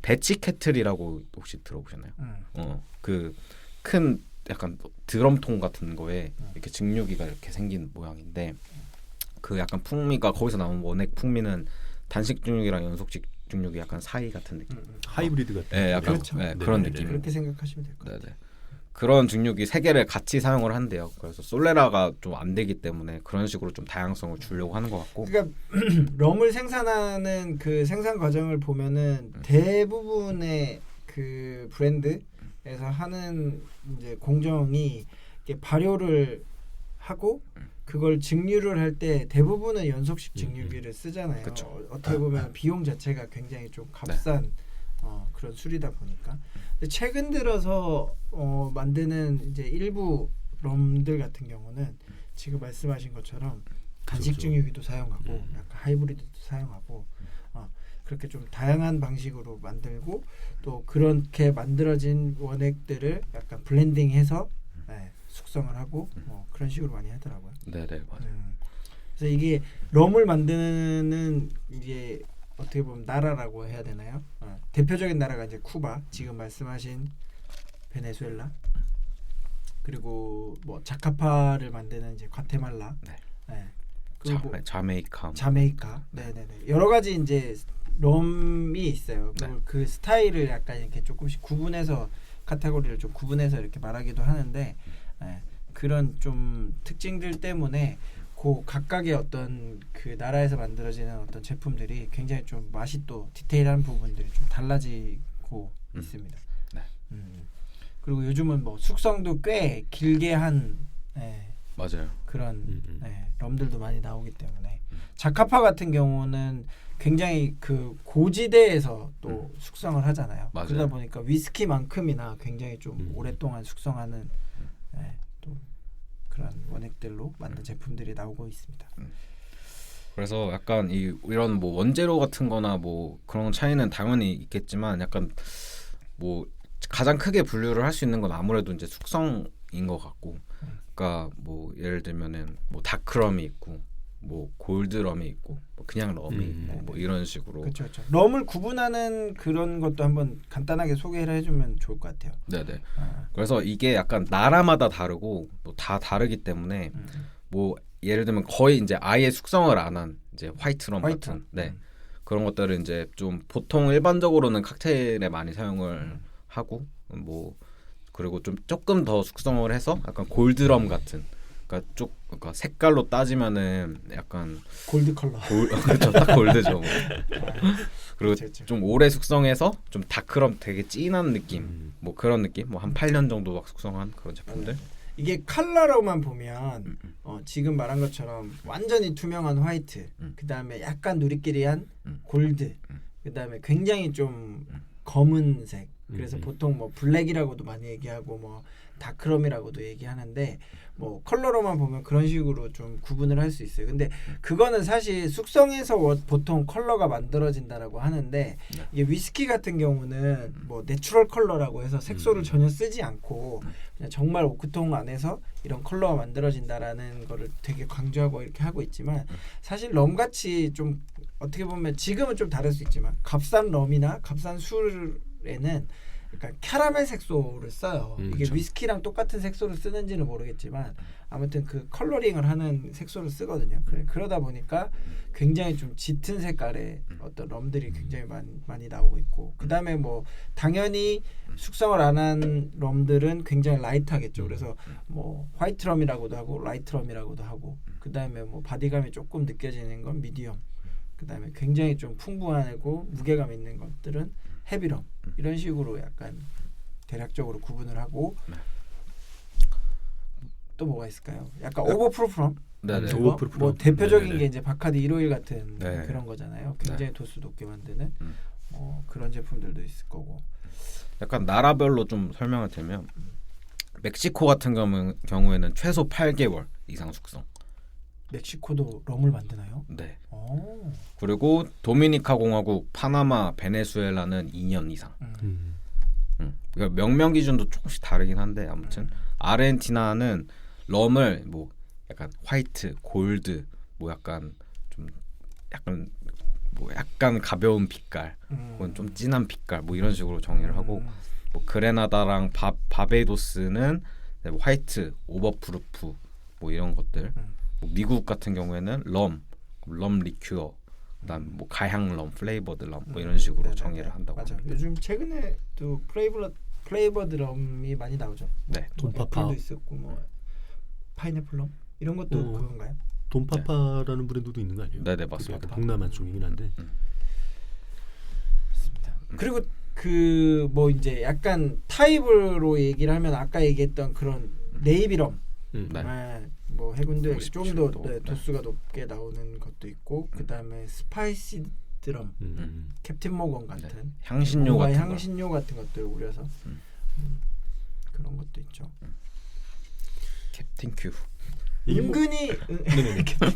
Speaker 3: 배치 캐틀이라고 혹시 들어보셨나요? 그 큰 약간 드럼통 같은 거에 이렇게 증류기가 이렇게 생긴 모양인데 그 약간 풍미가 거기서 나온 원액 풍미는 단식 증류기랑 연속식 증류기 약간 사이 같은 느낌.
Speaker 1: 하이브리드 같은.
Speaker 3: 네, 약간
Speaker 2: 그렇죠.
Speaker 3: 네, 그런
Speaker 1: 네네네.
Speaker 3: 느낌.
Speaker 2: 그렇게 생각하시면 될 것 같아요.
Speaker 3: 네네. 그런 증류기 3개를 같이 사용을 한대요. 그래서 솔레라가 좀 안 되기 때문에 그런 식으로 좀 다양성을 주려고 하는 것 같고.
Speaker 2: 그러니까 럼을 생산하는 그 생산 과정을 보면은 대부분의 그 브랜드에서 하는 이제 공정이 이렇게 발효를 하고 그걸 증류를 할 때 대부분은 연속식 증류기를 쓰잖아요.
Speaker 3: 그쵸.
Speaker 2: 어떻게 보면 비용 자체가 굉장히 좀 값싼 그런 술이다 보니까. 근데 최근 들어서 만드는 이제 일부 럼들 같은 경우는 지금 말씀하신 것처럼 단식
Speaker 1: 그렇죠.
Speaker 2: 증류기도 사용하고 약간 하이브리드도 사용하고 그렇게 좀 다양한 방식으로 만들고 또 그렇게 만들어진 원액들을 약간 블렌딩해서 숙성을 하고 그런 식으로 많이 하더라고요.
Speaker 3: 네네 맞아요.
Speaker 2: 그래서 이게 럼을 만드는 이게 어떻게 보면 나라라고 해야 되나요? 대표적인 나라가 이제 쿠바, 지금 말씀하신 베네수엘라, 그리고 뭐 자카파를 만드는 이제 과테말라, 그리고 자메이카, 네네네 여러 가지 이제 럼이 있어요. 그 스타일을 약간 이렇게 조금씩 구분해서 카테고리를 좀 구분해서 이렇게 말하기도 하는데 그런 좀 특징들 때문에 그 각각의 어떤 그 나라에서 만들어지는 어떤 제품들이 굉장히 좀 맛이 또 디테일한 부분들이 좀 달라지고 있습니다.
Speaker 3: 네.
Speaker 2: 그리고 요즘은 뭐 숙성도 꽤 길게 한
Speaker 3: 맞아요.
Speaker 2: 그런 럼들도 많이 나오기 때문에 자카파 같은 경우는 굉장히 그 고지대에서 또 숙성을 하잖아요.
Speaker 3: 맞아요.
Speaker 2: 그러다 보니까 위스키만큼이나 굉장히 좀 오랫동안 숙성하는 또 그런 원액들로 만든 제품들이 나오고 있습니다.
Speaker 3: 그래서 약간 이런 뭐 원재료 같은 거나 뭐 그런 차이는 당연히 있겠지만 약간 뭐 가장 크게 분류를 할 수 있는 건 아무래도 이제 숙성인 것 같고 그러니까 뭐 예를 들면은 뭐 다크럼이 있고 뭐 골드럼이 있고 뭐 그냥 럼이 있고 뭐 이런 식으로
Speaker 2: 그렇죠. 럼을 구분하는 그런 것도 한번 간단하게 소개를 해주면 좋을 것 같아요.
Speaker 3: 네네. 그래서 이게 약간 나라마다 다르고 뭐 다 다르기 때문에 뭐 예를 들면 거의 이제 아예 숙성을 안 한 이제 화이트럼 같은 그런 것들은 이제 좀 보통 일반적으로는 칵테일에 많이 사용을 하고 뭐 그리고 좀 조금 더 숙성을 해서 약간 골드럼 같은 그러니까 색깔로 따지면은 약간
Speaker 2: 골드 컬러.
Speaker 3: 그렇죠, 딱 골드죠. 뭐. 그리고
Speaker 2: 그렇죠.
Speaker 3: 좀 오래 숙성해서 좀 다크럼 되게 진한 느낌, 뭐 그런 느낌, 뭐 한 8년 정도 막 숙성한 그런 제품들.
Speaker 2: 이게 컬러로만 보면 지금 말한 것처럼 완전히 투명한 화이트, 그 다음에 약간 누리끼리한 골드, 그 다음에 굉장히 좀 검은색, 그래서 보통 뭐 블랙이라고도 많이 얘기하고 뭐 다크럼이라고도 얘기하는데 뭐 컬러로만 보면 그런 식으로 좀 구분을 할 수 있어요. 근데 그거는 사실 숙성에서 보통 컬러가 만들어진다라고 하는데 이게 위스키 같은 경우는 뭐 내추럴 컬러라고 해서 색소를 전혀 쓰지 않고 그냥 정말 오크통 안에서 이런 컬러가 만들어진다라는 거를 되게 강조하고 이렇게 하고 있지만 사실 럼같이 좀 어떻게 보면 지금은 좀 다를 수 있지만 값싼 럼이나 값싼 술에는 약간 캐러멜 색소를 써요. 이게
Speaker 1: 그렇죠.
Speaker 2: 위스키랑 똑같은 색소를 쓰는지는 모르겠지만 아무튼 그 컬러링을 하는 색소를 쓰거든요. 그러다 보니까 굉장히 좀 짙은 색깔의 어떤 럼들이 굉장히 많이 나오고 있고 그 다음에 뭐 당연히 숙성을 안 한 럼들은 굉장히 라이트하겠죠. 그래서 뭐 화이트 럼이라고도 하고 라이트 럼이라고도 하고 그 다음에 뭐 바디감이 조금 느껴지는 건 미디엄 그 다음에 굉장히 좀 풍부하고 무게감 있는 것들은 헤비럼 이런 식으로 약간 대략적으로 구분을 하고 또 뭐가 있을까요? 약간 오버프루프럼
Speaker 3: 네네.
Speaker 1: 오버프루프럼.
Speaker 2: 뭐 대표적인
Speaker 1: 네네네.
Speaker 2: 게 이제 바카디 151 같은
Speaker 3: 네.
Speaker 2: 그런 거잖아요. 굉장히 도수 높게 만드는 그런 제품들도 있을 거고.
Speaker 3: 약간 나라별로 좀 설명을 드리면 멕시코 같은 경우에는 최소 8개월 이상 숙성.
Speaker 2: 멕시코도 럼을 만드나요?
Speaker 3: 네.
Speaker 2: 오.
Speaker 3: 그리고 도미니카 공화국, 파나마, 베네수엘라는 2년 이상. 그러니까 명명 기준도 조금씩 다르긴 한데 아무튼 아르헨티나는 럼을 뭐 약간 화이트, 골드, 뭐 약간 가벼운 빛깔, 혹은 좀 진한 빛깔, 뭐 이런 식으로 정의를 하고 뭐 그레나다랑 바베이도스는 뭐 화이트, 오버프루프, 뭐 이런 것들. 뭐 미국 같은 경우에는 럼 리큐어, 그다음 뭐 가향 럼, 플레이버드 럼, 뭐 이런 식으로
Speaker 2: 네네네.
Speaker 3: 정의를 한다고.
Speaker 2: 맞아.
Speaker 3: 합니다.
Speaker 2: 요즘 최근에 또 플레이버드 럼이 많이 나오죠.
Speaker 3: 네.
Speaker 1: 돈파파.
Speaker 2: 애플도 있었고 뭐 파인애플 럼 이런 것도 그건가요?
Speaker 1: 돈파파라는 브랜드도 있는 거 아니에요?
Speaker 3: 네네,
Speaker 1: 그것도
Speaker 3: 맞습니다.
Speaker 1: 약간 동남아 쪽이긴 한데.
Speaker 2: 그리고 그 뭐 이제 약간 타입으로 얘기를 하면 아까 얘기했던 그런 네이비럼,
Speaker 3: 네.
Speaker 2: 뭐 해군들
Speaker 3: 57
Speaker 2: 좀 더
Speaker 3: 도.
Speaker 2: 도수가 높게 나오는 것도 있고 그 다음에 스파이시드럼, 캡틴 모건 같은
Speaker 3: 네. 향신료
Speaker 2: 뭔가
Speaker 3: 같은
Speaker 2: 향신료 같은 것들 우려서 그런 것도 있죠.
Speaker 3: 캡틴 큐.
Speaker 1: 이게 뭐-
Speaker 2: 은근히
Speaker 1: 네네네. 캡틴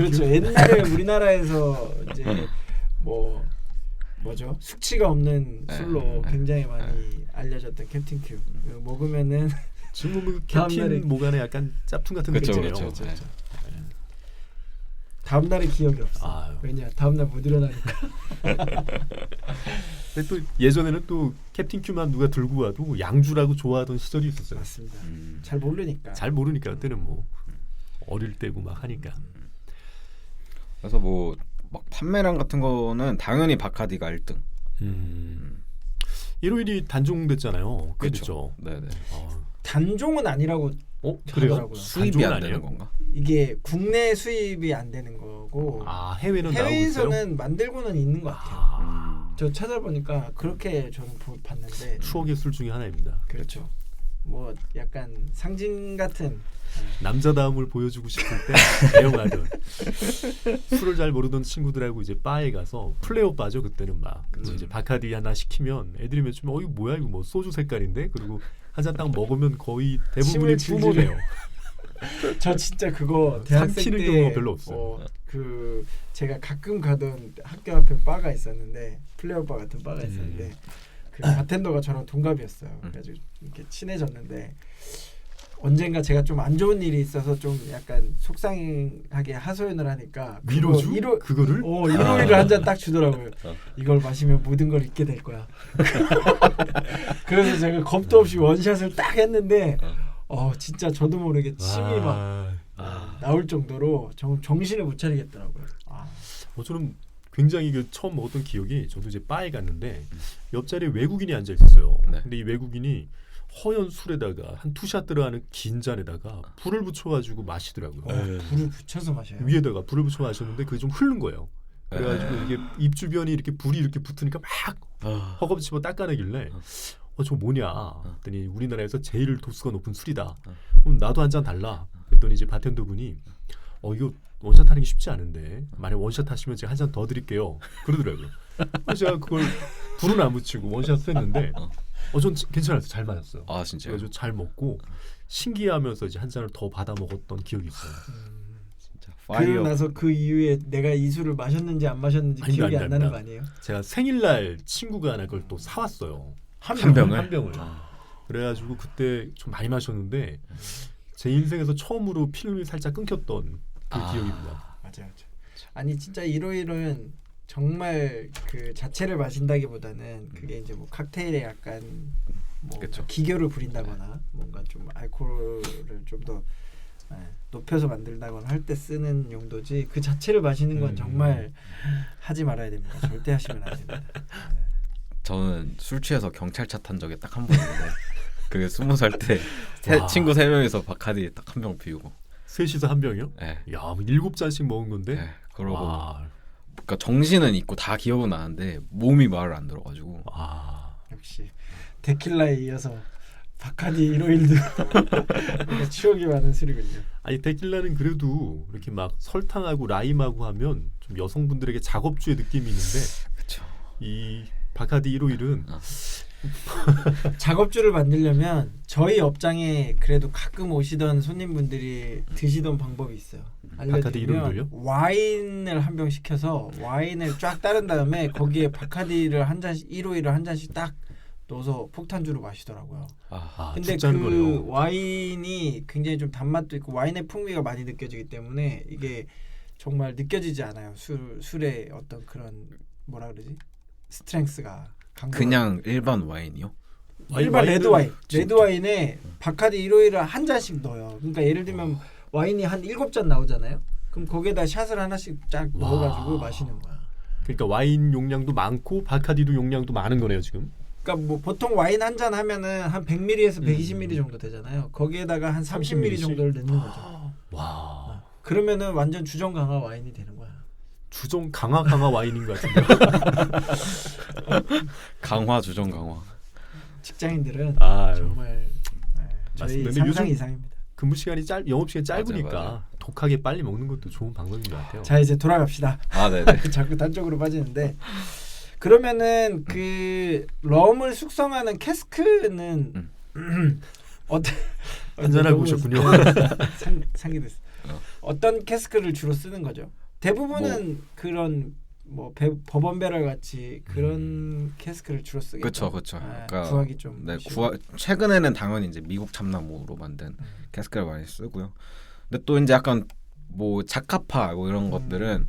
Speaker 2: 그렇죠.
Speaker 1: 큐.
Speaker 2: 옛날에 우리나라에서 이제 뭐죠? 숙취가 없는 술로 굉장히 많이 알려졌던 캡틴 큐. 먹으면은
Speaker 1: 지금 보면
Speaker 2: 다음
Speaker 1: 캡틴
Speaker 2: 날에-
Speaker 1: 목 안에 약간 짭퉁 같은 게
Speaker 3: 그쵸,
Speaker 1: 있잖아요.
Speaker 3: 그쵸, 그쵸.
Speaker 2: 다음 날의 기억이 없어.
Speaker 1: 아유.
Speaker 2: 왜냐? 다음 날 못 일어나니까.
Speaker 1: 근데 또 예전에는 또 캡틴 큐만 누가 들고 와도 양주라고 좋아하던 시절이 있었어요.
Speaker 2: 맞습니다. 잘 모르니까.
Speaker 1: 잘 모르니까 그때는 뭐 어릴 때고 막 하니까.
Speaker 3: 그래서 뭐 막 판매량 같은 거는 당연히 바카디가 1등.
Speaker 1: 151이 단종됐잖아요. 그렇죠.
Speaker 3: 네네.
Speaker 2: 단종은 아니라고
Speaker 1: 그래요?
Speaker 2: 하더라고요.
Speaker 3: 수입이
Speaker 1: 단종은
Speaker 3: 안 되는
Speaker 1: 아니에요?
Speaker 3: 건가?
Speaker 2: 이게 국내 수입이 안 되는 거고
Speaker 1: 아 해외는 나오고 있어요?
Speaker 2: 해외에서는 만들고는 있는 것 같아요.
Speaker 1: 아,
Speaker 2: 저 찾아보니까 그렇게 저는 봤는데
Speaker 1: 추억의 술 중에 하나입니다.
Speaker 2: 그렇죠. 뭐 약간 상징 같은
Speaker 1: 남자다움을 보여주고 싶을 때 애용하던 술을 잘 모르던 친구들하고 이제 바에 가서 플레어 바죠 그때는 막 그래서 이제 바카디 하나 시키면 애들이 맺으면 이거 뭐야 이거 뭐 소주 색깔인데 그리고 한 잔 딱 먹으면 거의 대부분이
Speaker 2: 침을
Speaker 1: 뿜어내요.
Speaker 2: 저 진짜 그거 대학생
Speaker 1: 삼키는
Speaker 2: 때
Speaker 1: 경우가 별로 없어요.
Speaker 2: 그 제가 가끔 가던 학교 앞에 바가 있었는데 플레어 바 같은 바가 있었는데 그 바텐더가 저랑 동갑이었어요. 그래가지고 이렇게 친해졌는데 언젠가 제가 좀 안 좋은 일이 있어서 좀 약간 속상하게 하소연을 하니까
Speaker 1: 위로주? 그거를?
Speaker 2: 151을 한 잔 딱 주더라고요. 이걸 마시면 모든 걸 잊게 될 거야. 그래서 제가 겁도 없이 원샷을 딱 했는데 진짜 저도 모르게 침이 막 나올 정도로 정신을 못 차리겠더라고요.
Speaker 1: 저는 굉장히 처음 먹었던 기억이 저도 이제 바에 갔는데 옆자리에 외국인이 앉아 있었어요.
Speaker 3: 네.
Speaker 1: 근데 이 외국인이 허연 술에다가 한 투샷 들어가는 긴 잔에다가 불을 붙여가지고 마시더라고요.
Speaker 2: 불을 붙여서 마셔요.
Speaker 1: 위에다가 불을 붙여 마셨는데 그게 좀 흐른 거예요. 그래가지고 이게 입 주변이 이렇게 불이 이렇게 붙으니까 막 허겁지겁 닦아내길래 저 뭐냐 했더니 우리나라에서 제일 도수가 높은 술이다. 그럼 나도 한 잔 달라. 그랬더니 이제 바텐더 분이 이거 원샷 하는 게 쉽지 않은데 만약 원샷 하시면 제가 한 잔 더 드릴게요. 그러더라고요. 그래서 제가 그걸 불은 안 붙이고 원샷을 했는데 전 괜찮았어요. 잘 맞았어요.
Speaker 3: 아 진짜요?
Speaker 1: 그래서 잘 먹고 신기해하면서 이제 한 잔을 더 받아 먹었던 기억이 있어요.
Speaker 3: 진짜
Speaker 2: 그러고 나서 그 이후에 내가 이 술을 마셨는지 안 마셨는지 기억이 안 나는 거 아니에요?
Speaker 1: 제가 생일날 친구가 하나 그걸 또 사왔어요.
Speaker 3: 한 병을?
Speaker 1: 한 병을. 그래가지고 그때 좀 많이 마셨는데 제 인생에서 처음으로 필름이 살짝 끊겼던 그 기억입니다.
Speaker 2: 맞아요. 아니 진짜 일요일은 정말 그 자체를 마신다기보다는 그게 이제 뭐 칵테일에 약간 뭐
Speaker 3: 그쵸.
Speaker 2: 기교를 부린다거나 뭔가 좀 알코올을 좀 더 높여서 만들다거나 할 때 쓰는 용도지 그 자체를 마시는 건 정말 하지 말아야 됩니다. 절대 하시면 안 됩니다.
Speaker 3: 저는 술 취해서 경찰차 탄 적이 딱 한 번 있는데 그게 20살 때
Speaker 1: 와.
Speaker 3: 친구 3명이서 바카디 딱 한 병 피우고
Speaker 1: 셋이서 한 병이요?
Speaker 3: 네.
Speaker 1: 야, 뭐 7잔씩 먹은 건데.
Speaker 3: 네. 그러고
Speaker 1: 와.
Speaker 3: 그러니까 정신은 있고 다 기억은 나는데 몸이 말을 안 들어가지고
Speaker 2: 역시 데킬라에 이어서 바카디 일요일도 추억이 많은 술이군요.
Speaker 1: 아니 데킬라는 그래도 이렇게 막 설탕하고 라임하고 하면 좀 여성분들에게 작업주의 느낌이 있는데
Speaker 3: 그렇죠.
Speaker 1: 이 바카디 151은
Speaker 2: 작업주를 만들려면 저희 업장에 그래도 가끔 오시던 손님분들이 드시던 방법이 있어요.
Speaker 1: 바카디
Speaker 2: 알려드리면
Speaker 1: 이름을요?
Speaker 2: 와인을 한 병 시켜서 와인을 쫙 따른 다음에 거기에 바카디를 한 잔씩 1호일을 한 잔씩 딱 넣어서 폭탄주로 마시더라고요. 근데
Speaker 1: 진짜 하는
Speaker 2: 그
Speaker 1: 거네요.
Speaker 2: 와인이 굉장히 좀 단맛도 있고 와인의 풍미가 많이 느껴지기 때문에 이게 정말 느껴지지 않아요. 술의 어떤 그런 뭐라 그러지? 스트렝스가 강도가.
Speaker 3: 그냥 일반 와인이요?
Speaker 2: 일반 레드 와인.
Speaker 1: 진짜.
Speaker 2: 레드 와인에 바카디 1호일을 한 잔씩 넣어요. 그러니까 예를 들면 와인이 한 7잔 나오잖아요. 그럼 거기에다 샷을 하나씩 쫙 넣어가지고 마시는 거야.
Speaker 1: 그러니까 와인 용량도 많고 바카디도 용량도 많은 거네요 지금.
Speaker 2: 그러니까 뭐 보통 와인 한 잔 하면은 한 100ml에서 120ml 정도 되잖아요. 거기에다가 한 30ml 정도를 넣는 거죠.
Speaker 1: 와.
Speaker 2: 그러면은 완전 주정 강화 와인이 되는 거야.
Speaker 1: 주정 강화 와인인 것 같은데요.
Speaker 3: 강화 주정 강화.
Speaker 2: 직장인들은
Speaker 1: 아유.
Speaker 2: 정말 저희
Speaker 1: 맞습니다. 근데
Speaker 2: 상상
Speaker 1: 요즘
Speaker 2: 이상입니다.
Speaker 1: 근무 시간이 영업 시간이 짧으니까
Speaker 3: 맞아요.
Speaker 1: 독하게 빨리 먹는 것도 좋은 방법인 것 같아요.
Speaker 2: 자 이제 돌아갑시다.
Speaker 3: 네네.
Speaker 2: 자꾸 단쪽으로 빠지는데 그러면은 그 럼을 숙성하는 캐스크는 어떤
Speaker 1: 한잔하고 오셨군요.
Speaker 2: 상기됐어. 어떤 캐스크를 주로 쓰는 거죠? 대부분은 그런 뭐 버번 배럴 같이 그런 캐스크를 주로 쓰겠죠.
Speaker 3: 그렇죠.
Speaker 2: 구하기 좀
Speaker 3: 네,
Speaker 2: 쉬워요.
Speaker 3: 최근에는 당연히 이제 미국 참나무로 만든 캐스크를 많이 쓰고요. 근데 또 이제 약간 뭐 자카파 뭐 이런 것들은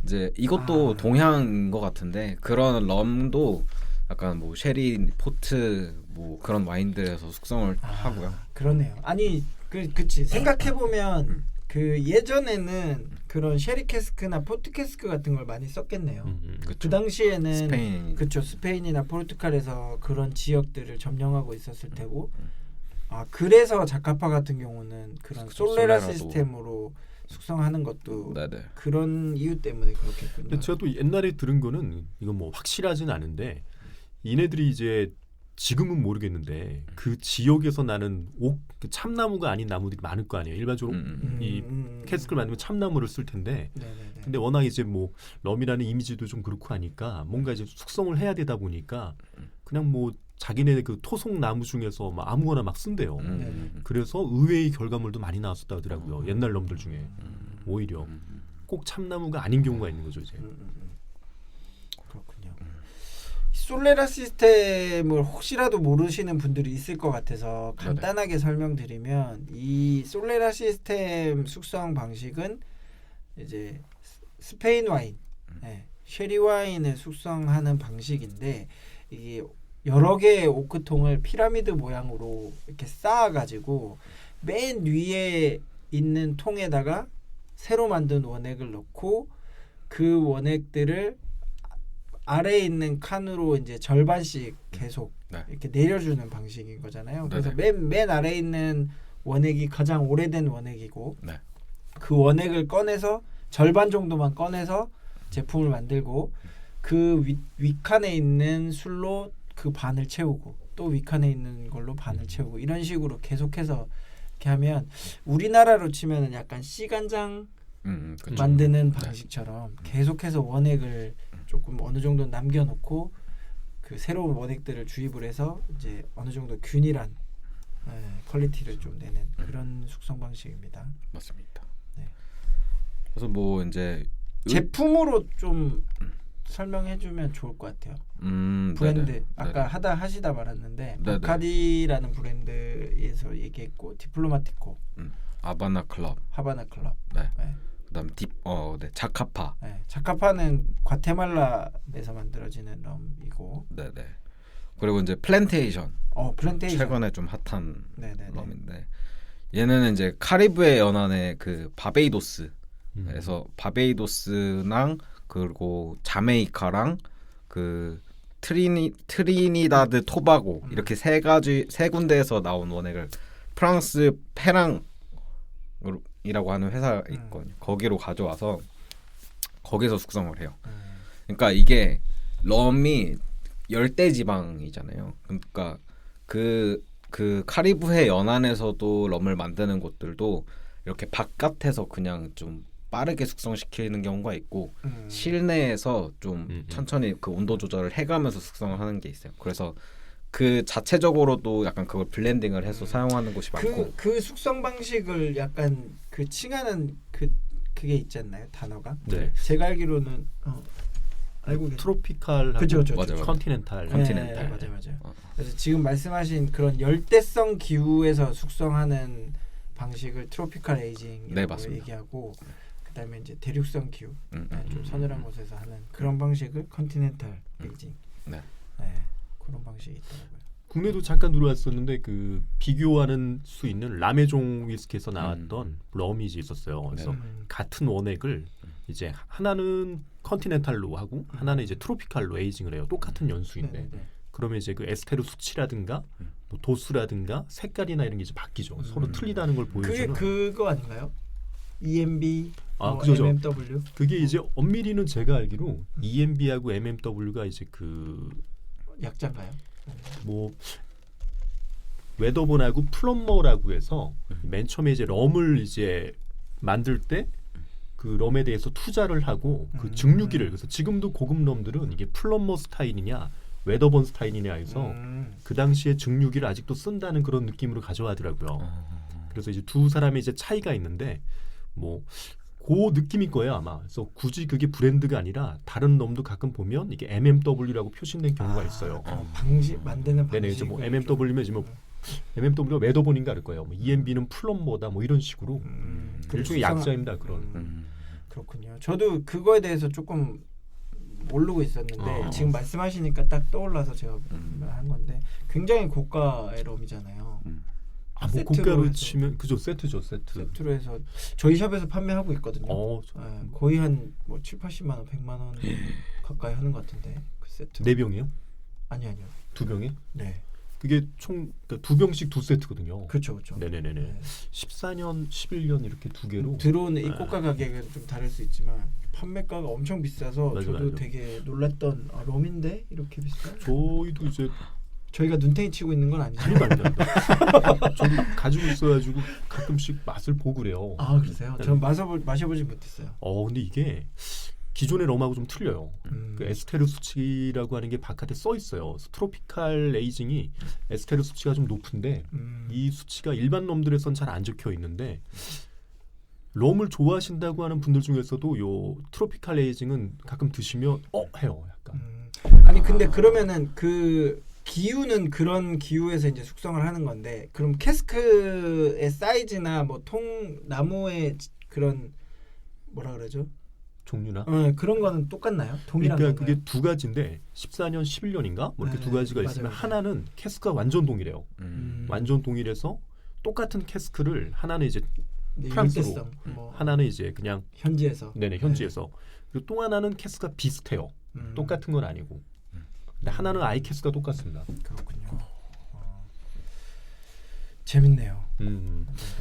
Speaker 3: 이제 이것도 동향인 것 같은데 그런 럼도 약간 뭐 쉐리, 포트 뭐 그런 와인들에서 숙성을 하고요.
Speaker 2: 그러네요. 아니 그치 생각해 보면 그 예전에는 그런 쉐리 캐스크나 포트 캐스크 같은 걸 많이 썼겠네요. 그 당시에는
Speaker 3: 스페인.
Speaker 2: 그렇죠. 스페인이나 포르투갈에서 그런 지역들을 점령하고 있었을 테고 그래서 자카파 같은 경우는 그런 솔레라
Speaker 3: 솔레라도.
Speaker 2: 시스템으로 숙성하는 것도
Speaker 3: 네네.
Speaker 2: 그런 이유 때문에 그렇겠군요.
Speaker 1: 근데 제가 또 옛날에 들은 거는 이건 뭐 확실하진 않은데 이네들이 이제 지금은 모르겠는데 그 지역에서 나는 그 참나무가 아닌 나무들이 많을 거 아니에요. 일반적으로 이 캐스크를 만들면 참나무를 쓸 텐데
Speaker 2: 네네네.
Speaker 1: 근데 워낙 이제 뭐 럼이라는 이미지도 좀 그렇고 하니까 뭔가 이제 숙성을 해야 되다 보니까 그냥 뭐 자기네 그 토속 나무 중에서 막 아무거나 막 쓴대요. 그래서 의외의 결과물도 많이 나왔었다 하더라고요. 옛날 럼들 중에 오히려 꼭 참나무가 아닌 경우가 있는 거죠 이제.
Speaker 2: 그렇군요. 솔레라 시스템을 혹시라도 모르시는 분들이 있을 것 같아서 간단하게 설명드리면 이 솔레라 시스템 숙성 방식은 이제 스페인 와인, 쉐리 와인을 숙성하는 방식인데 이게 여러 개의 오크통을 피라미드 모양으로 이렇게 쌓아가지고 맨 위에 있는 통에다가 새로 만든 원액을 넣고 그 원액들을 아래에 있는 칸으로 이제 절반씩 계속 이렇게 내려주는 방식인 거잖아요. 그래서 맨 아래에 있는 원액이 가장 오래된 원액이고 그 원액을 꺼내서 절반 정도만 꺼내서 제품을 만들고 그 윗칸에 있는 술로 그 반을 채우고 또 윗칸에 있는 걸로 반을 채우고 이런 식으로 계속해서 이렇게 하면 우리나라로 치면은 약간 씨간장
Speaker 3: 그쵸.
Speaker 2: 만드는
Speaker 3: 네.
Speaker 2: 방식처럼 계속해서 원액을 조금 어느 정도 남겨놓고 그 새로운 원액들을 주입을 해서 이제 어느 정도 균일한 퀄리티를 좀 내는 그런 숙성 방식입니다.
Speaker 3: 맞습니다.
Speaker 2: 네.
Speaker 3: 그래서 뭐 이제
Speaker 2: 제품으로 좀 설명해주면 좋을 것 같아요. 브랜드
Speaker 3: 네네.
Speaker 2: 아까 하시다 말았는데
Speaker 3: 네네.
Speaker 2: 바카디라는 브랜드에서 얘기했고 디플로마티코,
Speaker 3: 아바나 클럽,
Speaker 2: 하바나 클럽.
Speaker 3: 네.
Speaker 2: 네.
Speaker 3: 그다음 자카파.
Speaker 2: 네. 자카파는 과테말라에서 만들어지는 럼이고,
Speaker 3: 네네. 그리고 이제 플랜테이션.
Speaker 2: 플랜테이션.
Speaker 3: 최근에 좀 핫한
Speaker 2: 네네네.
Speaker 3: 럼인데 얘는 이제 카리브해 연안의 그 바베이도스에서 바베이도스랑 그리고 자메이카랑 그 트리니다드 토바고 이렇게 세 군데에서 나온 원액을 프랑스 페랑이라고 하는 회사 있거든요. 거기로 가져와서 거기서 숙성을 해요. 그러니까 이게 럼이 열대 지방이잖아요. 그러니까 그 카리브해 연안에서도 럼을 만드는 곳들도 이렇게 바깥에서 그냥 좀 빠르게 숙성시키는 경우가 있고 실내에서 좀 천천히 그 온도 조절을 해가면서 숙성을 하는 게 있어요. 그래서 그 자체적으로도 약간 그걸 블렌딩을 해서 사용하는 곳이 많고
Speaker 2: 그 숙성 방식을 약간 그 칭하는 그게 있지 않나요? 단어가?
Speaker 1: 네.
Speaker 2: 제가 알기로는 알고 계세요?
Speaker 1: 트로피칼,
Speaker 2: 그죠.
Speaker 3: 맞아요.
Speaker 1: 컨티넨탈.
Speaker 2: 네, 맞아요. 그래서 지금 말씀하신 그런 열대성 기후에서 숙성하는 방식을 트로피칼 에이징이라고
Speaker 3: 네, 맞습니다.
Speaker 2: 얘기하고, 그다음에 이제 대륙성 기후, 좀 서늘한 곳에서 하는 그런 방식을 컨티넨탈 에이징.
Speaker 3: 네.
Speaker 2: 그런 방식이 있더라고요.
Speaker 1: 국내도 잠깐 들어왔었는데 그 비교하는 수 있는 라메종 위스키에서 나왔던 럼이 있었어요. 그래서 같은 원액을 이제 하나는 컨티넨탈로 하고 하나는 이제 트로피칼로 에이징을 해요. 똑같은 연수인데.
Speaker 2: 네네네.
Speaker 1: 그러면 이제 그 에스테르 수치라든가 뭐 도수라든가 색깔이나 이런 게 이제 바뀌죠. 서로 틀리다는 걸
Speaker 2: 그게
Speaker 1: 보여주는.
Speaker 2: 그거 아닌가요? EMB,
Speaker 1: 그죠.
Speaker 2: MMW.
Speaker 1: 그게 이제 엄밀히는 제가 알기로 EMB하고 MMW가 이제 그
Speaker 2: 약자인가요?
Speaker 1: 뭐 웨더본하고 플럼머라고 해서 맨 처음에 이제 럼을 이제 만들 때 그 럼에 대해서 투자를 하고 그 증류기를, 그래서 지금도 고급 럼들은 이게 플럼머 스타일이냐 웨더본 스타일이냐 해서 그 당시에 증류기를 아직도 쓴다는 그런 느낌으로 가져가더라고요. 그래서 이제 두 사람의 이제 차이가 있는데 뭐 그 느낌일 거예요 아마. 그래서 굳이 그게 브랜드가 아니라 다른 럼도 가끔 보면 이게 MMW라고 표시된 경우가 있어요.
Speaker 2: 방식 만드는 방식.
Speaker 1: 네네, 이제 뭐 MMW면 이제 뭐 MMW가 웨더본인가 할 거예요. 뭐 EMB는 플럼버다 뭐 이런 식으로 일종의 약자입니다 그런.
Speaker 2: 그렇군요. 저도 그거에 대해서 조금 모르고 있었는데 지금 말씀하시니까 딱 떠올라서 제가 한 건데 굉장히 고가의 럼이잖아요.
Speaker 1: 뭐
Speaker 2: 세트로
Speaker 1: 고가로
Speaker 2: 해서.
Speaker 1: 치면 그죠, 세트죠, 세트.
Speaker 2: 세트로 해서 저희 샵에서 판매하고 있거든요. 거의 한 뭐 7, 80만 원, 100만 원 가까이 하는 것 같은데 그 세트.
Speaker 1: 4병이요?
Speaker 2: 아니요.
Speaker 1: 2병에?
Speaker 2: 네.
Speaker 1: 그게 총 그러니까 2병씩 2세트거든요.
Speaker 2: 그렇죠.
Speaker 1: 네네네네.
Speaker 2: 네.
Speaker 1: 14년, 11년 이렇게 두 개로.
Speaker 2: 들어오는 입고가 가격은 좀 다를 수 있지만 판매가가 엄청 비싸서 저도
Speaker 1: 맞아.
Speaker 2: 되게 놀랐던 럼인데 이렇게 비싸?
Speaker 1: 저희도 이제
Speaker 2: 저희가 눈탱이 치고 있는 건 아니죠?
Speaker 1: 아닙니다. 저도 가지고 있어가지고 가끔씩 맛을 보고 그래요.
Speaker 2: 아 그러세요? 저는 마셔보지 못했어요.
Speaker 1: 근데 이게 기존의 럼하고 좀 틀려요. 그 에스테르 수치라고 하는 게 바깥에 써 있어요. 그래서 트로피칼 에이징이 에스테르 수치가 좀 높은데 이 수치가 일반 럼들에선 잘 안 적혀 있는데 럼을 좋아하신다고 하는 분들 중에서도 요 트로피칼 에이징은 가끔 드시면 해요. 약간.
Speaker 2: 아니 근데 그러면은 그 기후는 그런 기후에서 이제 숙성을 하는 건데 그럼 캐스크의 사이즈나 뭐 통 나무의 그런 뭐라 그러죠?
Speaker 1: 종류나
Speaker 2: 그런 거는 똑같나요? 동일한
Speaker 1: 그러니까
Speaker 2: 건가요?
Speaker 1: 그게 두 가지인데 14년, 11년인가 뭐 이렇게
Speaker 2: 네,
Speaker 1: 두 가지가
Speaker 2: 맞아요,
Speaker 1: 있으면
Speaker 2: 맞아요.
Speaker 1: 하나는 캐스크가 완전 동일해요. 완전 동일해서 똑같은 캐스크를 하나는 이제
Speaker 2: 네,
Speaker 1: 프랑스로,
Speaker 2: 열대성, 뭐
Speaker 1: 하나는 이제 그냥
Speaker 2: 현지에서.
Speaker 1: 현지에서. 그리고 또 하나는 캐스크가 비슷해요. 똑같은 건 아니고. 근데 하나는 아예 캐스크가 똑같습니다.
Speaker 2: 그렇군요. 재밌네요.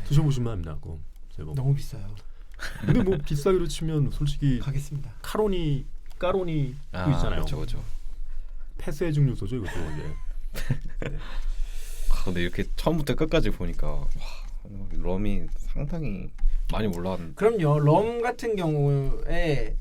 Speaker 1: 드셔보시면 합니다. 그거 제법.
Speaker 2: 너무 비싸요.
Speaker 1: 근데 뭐 비싸기로 치면 솔직히
Speaker 2: 가겠습니다.
Speaker 1: 까로니 있잖아요.
Speaker 3: 그렇죠.
Speaker 1: 폐쇄 증류소죠 이것도 이제.
Speaker 3: 근데 이렇게 처음부터 끝까지 보니까 럼이 상당히 많이 올라왔는데.
Speaker 2: 그럼요. 럼 같은 경우에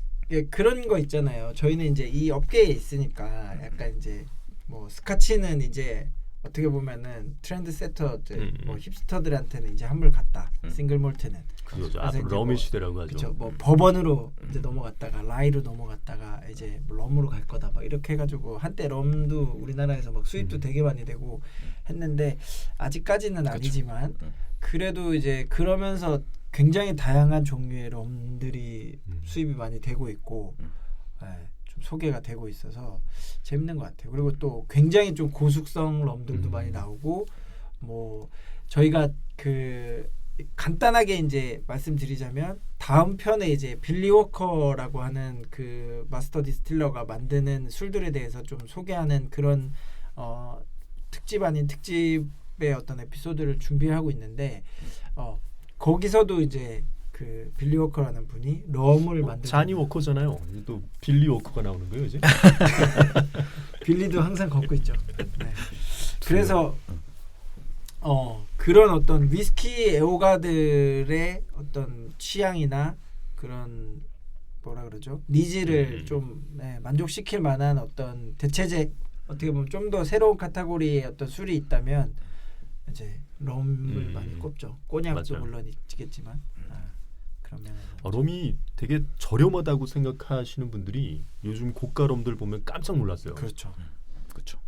Speaker 2: 그런 거 있잖아요. 저희는 이제 이 업계에 있으니까 약간 이제 뭐 스카치는 이제 어떻게 보면은 트렌드 세터들, 뭐 힙스터들한테는 이제 한물 갔다. 싱글 몰트는.
Speaker 1: 그거죠.
Speaker 2: 그래서 이제
Speaker 1: 럼의
Speaker 2: 뭐,
Speaker 1: 시대라고 하죠.
Speaker 2: 그렇죠. 뭐 버번으로 이제 넘어갔다가 라이로 넘어갔다가 이제 뭐 럼으로 갈 거다. 막 이렇게 해가지고 한때 럼도 우리나라에서 막 수입도 되게 많이 되고 했는데 아직까지는 아니지만 그래도 이제 그러면서 굉장히 다양한 종류의 럼들이 수입이 많이 되고 있고 좀 소개가 되고 있어서 재밌는 것 같아요. 그리고 또 굉장히 좀 고숙성 럼들도 많이 나오고 뭐 저희가 그 간단하게 이제 말씀드리자면 다음 편에 이제 빌리 워커라고 하는 그 마스터 디스틸러가 만드는 술들에 대해서 좀 소개하는 그런 특집 아닌 특집의 어떤 에피소드를 준비하고 있는데 거기서도 이제 그 빌리 워커라는 분이 럼을 만드는
Speaker 1: 자니 워커잖아요. 또 빌리 워커가 나오는 거예요, 이제?
Speaker 2: 빌리도 항상 걷고 있죠. 네. 그래서 그런 어떤 위스키 애호가들의 어떤 취향이나 그런 뭐라 그러죠? 니즈를 좀 만족시킬 만한 어떤 대체제 어떻게 보면 좀 더 새로운 카테고리의 어떤 술이 있다면 이제 럼을 많이 꼽죠. 꼬냑도
Speaker 1: 맞아요.
Speaker 2: 물론 있겠지만 그러면
Speaker 1: 럼이 되게 저렴하다고 생각하시는 분들이 요즘 고가 럼들 보면 깜짝 놀랐어요.
Speaker 2: 그렇죠.
Speaker 3: 그렇죠.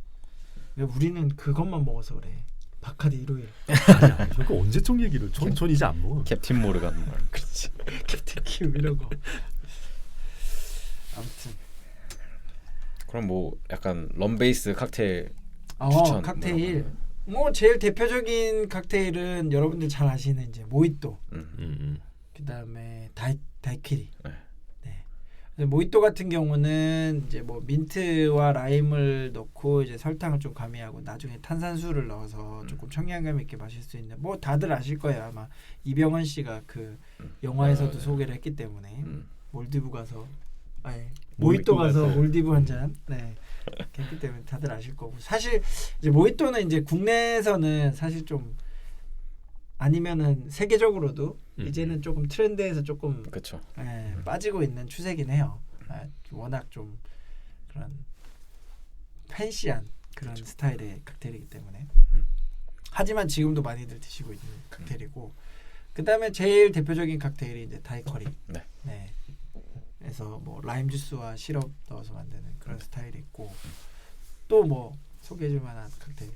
Speaker 2: 우리는 그것만 먹어서 그래. 바카디 151.
Speaker 1: 아니야, 이거 언제적 얘기를? 전 이제 안 먹어.
Speaker 3: 캡틴 모르간 말.
Speaker 2: 그렇지. 캡틴 킴 이런 거. 아무튼
Speaker 3: 그럼 뭐 약간 럼 베이스 칵테일 추천.
Speaker 2: 칵테일. 뭐 제일 대표적인 칵테일은 여러분들 잘 아시는 이제 모히또. 그다음에 다이퀴리. 네. 모히또 같은 경우는 이제 뭐 민트와 라임을 넣고 이제 설탕을 좀 가미하고 나중에 탄산수를 넣어서 조금 청량감 있게 마실 수 있는 뭐 다들 아실 거예요. 아마 이병헌 씨가 그 영화에서도 소개를 했기 때문에 몰디브 가서 모히또 가서 몰디브 한 잔. 네. 했기 때문에 다들 아실 거고 사실 이제 모히또는 이제 국내에서는 사실 좀 아니면은 세계적으로도 이제는 조금 트렌드에서 조금
Speaker 3: 그렇죠.
Speaker 2: 빠지고 있는 추세긴 해요. 워낙 좀 그런 팬시한 그런
Speaker 3: 그쵸.
Speaker 2: 스타일의 칵테일이기 때문에 하지만 지금도 많이들 드시고 있는 칵테일이고 그 다음에 제일 대표적인 칵테일이 이제 다이커리. 네. 그래서 뭐 라임 주스와 시럽 넣어서 만드는 그런 스타일이 있고 또 뭐 소개해줄 만한 칵테일.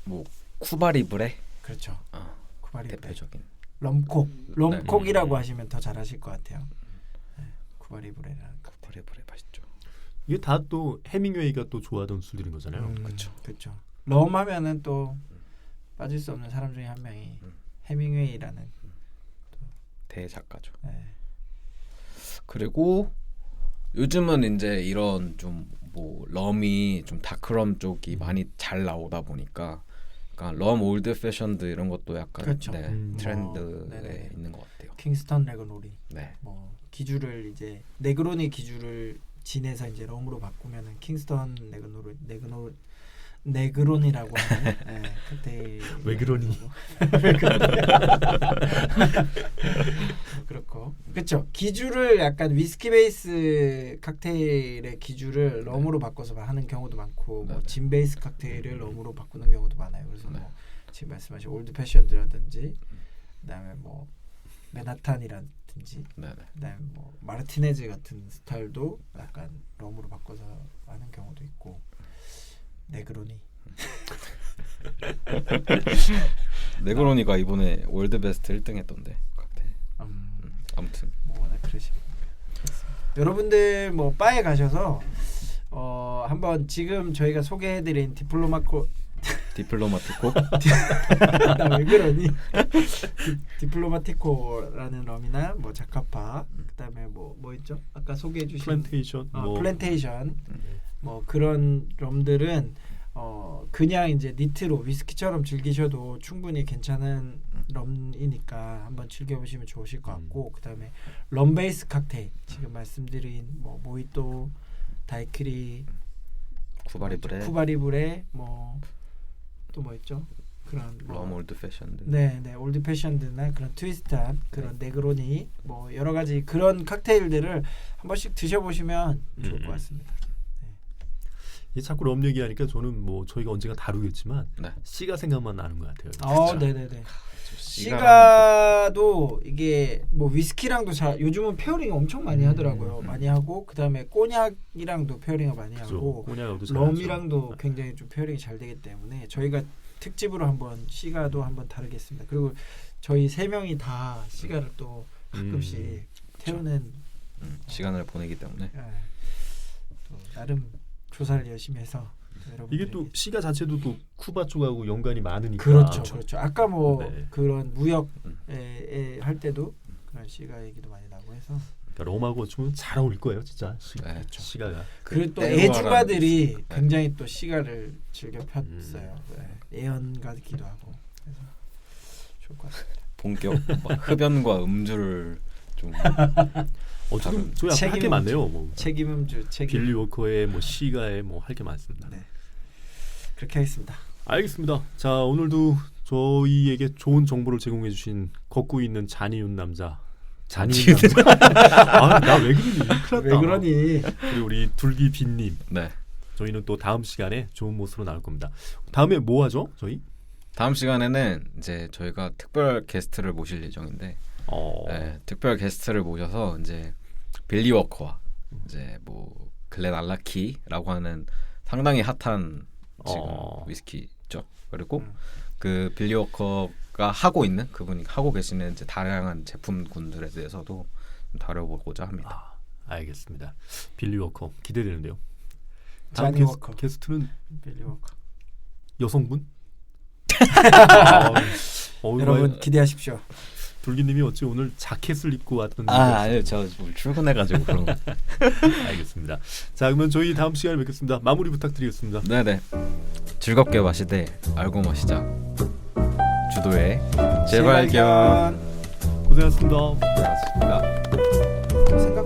Speaker 3: 뭐 쿠바리브레.
Speaker 2: 그렇죠. 쿠바리브레.
Speaker 3: 대표적인.
Speaker 2: 럼콕이라고 하시면 더 잘하실 것 같아요. 쿠바리브레라는
Speaker 3: 쿠바리브레 맛있죠.
Speaker 1: 이게 다 또 해밍웨이가 또 좋아하던 술들인 거잖아요.
Speaker 2: 그렇죠. 럼 하면은 또 빠질 수 없는 사람 중에 한 명이 해밍웨이라는
Speaker 3: 대작가죠.
Speaker 2: 네.
Speaker 3: 그리고 요즘은 이제 이런 좀 뭐 럼이 좀 다크럼 쪽이 많이 잘 나오다 보니까 약간 럼 올드 패션드 이런 것도 약간
Speaker 2: 그렇죠.
Speaker 3: 트렌드에 있는 것 같아요.
Speaker 2: 킹스턴 레그노리.
Speaker 3: 네.
Speaker 2: 뭐 기주를 이제 네그로니 기주를 진해서 이제 럼으로 바꾸면은 킹스턴 네그론이라고 하는 칵테일.
Speaker 1: 왜 그러니?
Speaker 2: 그렇고 그렇죠. 기주를 약간 위스키 베이스 칵테일의 기주를 럼으로 바꿔서 하는 경우도 많고 뭐 진 베이스 칵테일을 럼으로 바꾸는 경우도 많아요. 그래서 뭐 지금 말씀하신 올드 패션드라든지 그다음에 뭐 맨하탄이라든지 그다음에 뭐 마르티네즈 같은 스타일도 약간 럼으로 바꿔서 하는 경우도 있고. 네그로니.
Speaker 3: 네그로니가 이번에 월드 베스트 1등 했던데 칵테일. 아무튼
Speaker 2: 뭐 워낙 그러시니까. 여러분들 뭐 바에 가셔서 한번 지금 저희가 소개해드린 디플로마티코 나 왜 그러니? 디플로마티코라는 럼이나 뭐 자카파 그다음에 뭐 있죠? 아까 소개해주신 플랜테이션 뭐 그런 럼들은 그냥 이제 니트로 위스키처럼 즐기셔도 충분히 괜찮은 럼이니까 한번 즐겨보시면 좋으실 것 같고 그다음에 럼 베이스 칵테일 지금 말씀드린 뭐 모히또, 다이퀴리,
Speaker 3: 쿠바리브레
Speaker 2: 뭐 또 뭐 있죠? 그런
Speaker 3: 럼 올드 패션드.
Speaker 2: 네, 올드 패션드나 그런 트위스트한 그런 네그로니 뭐 여러 가지 그런 칵테일들을 한 번씩 드셔보시면 좋을 것 같습니다.
Speaker 1: 이 자꾸 럼 얘기하니까 저는 뭐 저희가 언젠가 다루겠지만
Speaker 3: 네.
Speaker 1: 시가 생각만 나는 것 같아요.
Speaker 2: 네네네.
Speaker 3: 시가랑
Speaker 2: 시가도 이게 뭐 위스키랑도 잘 요즘은 페어링 엄청 많이 하더라고요. 많이 하고 그다음에 꼬냑이랑도 페어링을 많이 하고
Speaker 1: 꼬냑하고도
Speaker 2: 럼이랑도 굉장히 좀 페어링이 잘 되기 때문에 저희가 특집으로 한번 시가도 한번 다루겠습니다. 그리고 저희 세 명이 다 시가를 또 가끔씩 태우는
Speaker 3: 시간을 보내기 때문에
Speaker 2: 또 나름 조사를 열심히 해서
Speaker 1: 이게 또 시가 자체도 또 쿠바 쪽하고 연관이 많으니까
Speaker 2: 그렇죠. 아까 뭐
Speaker 1: 네.
Speaker 2: 그런 무역에 할 때도 그런 시가 얘기도 많이 나고 해서
Speaker 1: 그러니까 럼하고 어쩌면 잘 어울릴 거예요, 진짜.
Speaker 3: 네.
Speaker 1: 시가가.
Speaker 2: 그리고 또
Speaker 3: 때우아라는
Speaker 2: 애주가들이
Speaker 3: 네.
Speaker 2: 굉장히 또 시가를 즐겨 폈어요. 애연가기도 하고 그래서 좋을 것 같습니다.
Speaker 3: 본격 막 흡연과 음주를 좀
Speaker 1: 어쨌든 저희 앞에 할 게
Speaker 2: 책임
Speaker 1: 많네요. 뭐
Speaker 2: 책임음주
Speaker 1: 빌리 워커의 뭐 시가에 뭐 할 게 많습니다.
Speaker 2: 네. 그렇게 하겠습니다.
Speaker 1: 알겠습니다. 자, 오늘도 저희에게 좋은 정보를 제공해 주신 걷고 있는 잔이윤 남자. 잔이윤 남자. 나 왜 그러니? 큰일 났다.
Speaker 2: 왜 그러니?
Speaker 1: 그리고 우리 둘기 빈님.
Speaker 3: 네.
Speaker 1: 저희는 또 다음 시간에 좋은 모습으로 나올 겁니다. 다음에 뭐 하죠? 저희?
Speaker 3: 다음 시간에는 이제 저희가 특별 게스트를 모실 예정인데 네, 특별 게스트를 모셔서 이제 빌리 워커와 이제 뭐 글렌 알라키라고 하는 상당히 핫한 지금 위스키죠. 그리고 그 빌리 워커가 그분이 하고 계시는 이제 다양한 제품군들에 대해서도 좀 다뤄보고자 합니다.
Speaker 1: 알겠습니다. 빌리 워커 기대되는데요.
Speaker 2: 잔이 워커.
Speaker 1: 게스트는
Speaker 2: 빌리 워커.
Speaker 1: 여성분?
Speaker 2: 여러분 기대하십시오.
Speaker 1: 둘기님이 어찌 오늘 자켓을 입고 왔던
Speaker 3: 아니요, 저 출근해가지고 그런 거.
Speaker 1: 알겠습니다. 자, 그러면 저희 다음 시간에 뵙겠습니다. 마무리 부탁드리겠습니다.
Speaker 3: 네네. 즐겁게 마시되 알고 마시자. 주도의 재발견.
Speaker 1: 고생하셨습니다.
Speaker 3: 고맙습니다.
Speaker 2: 생각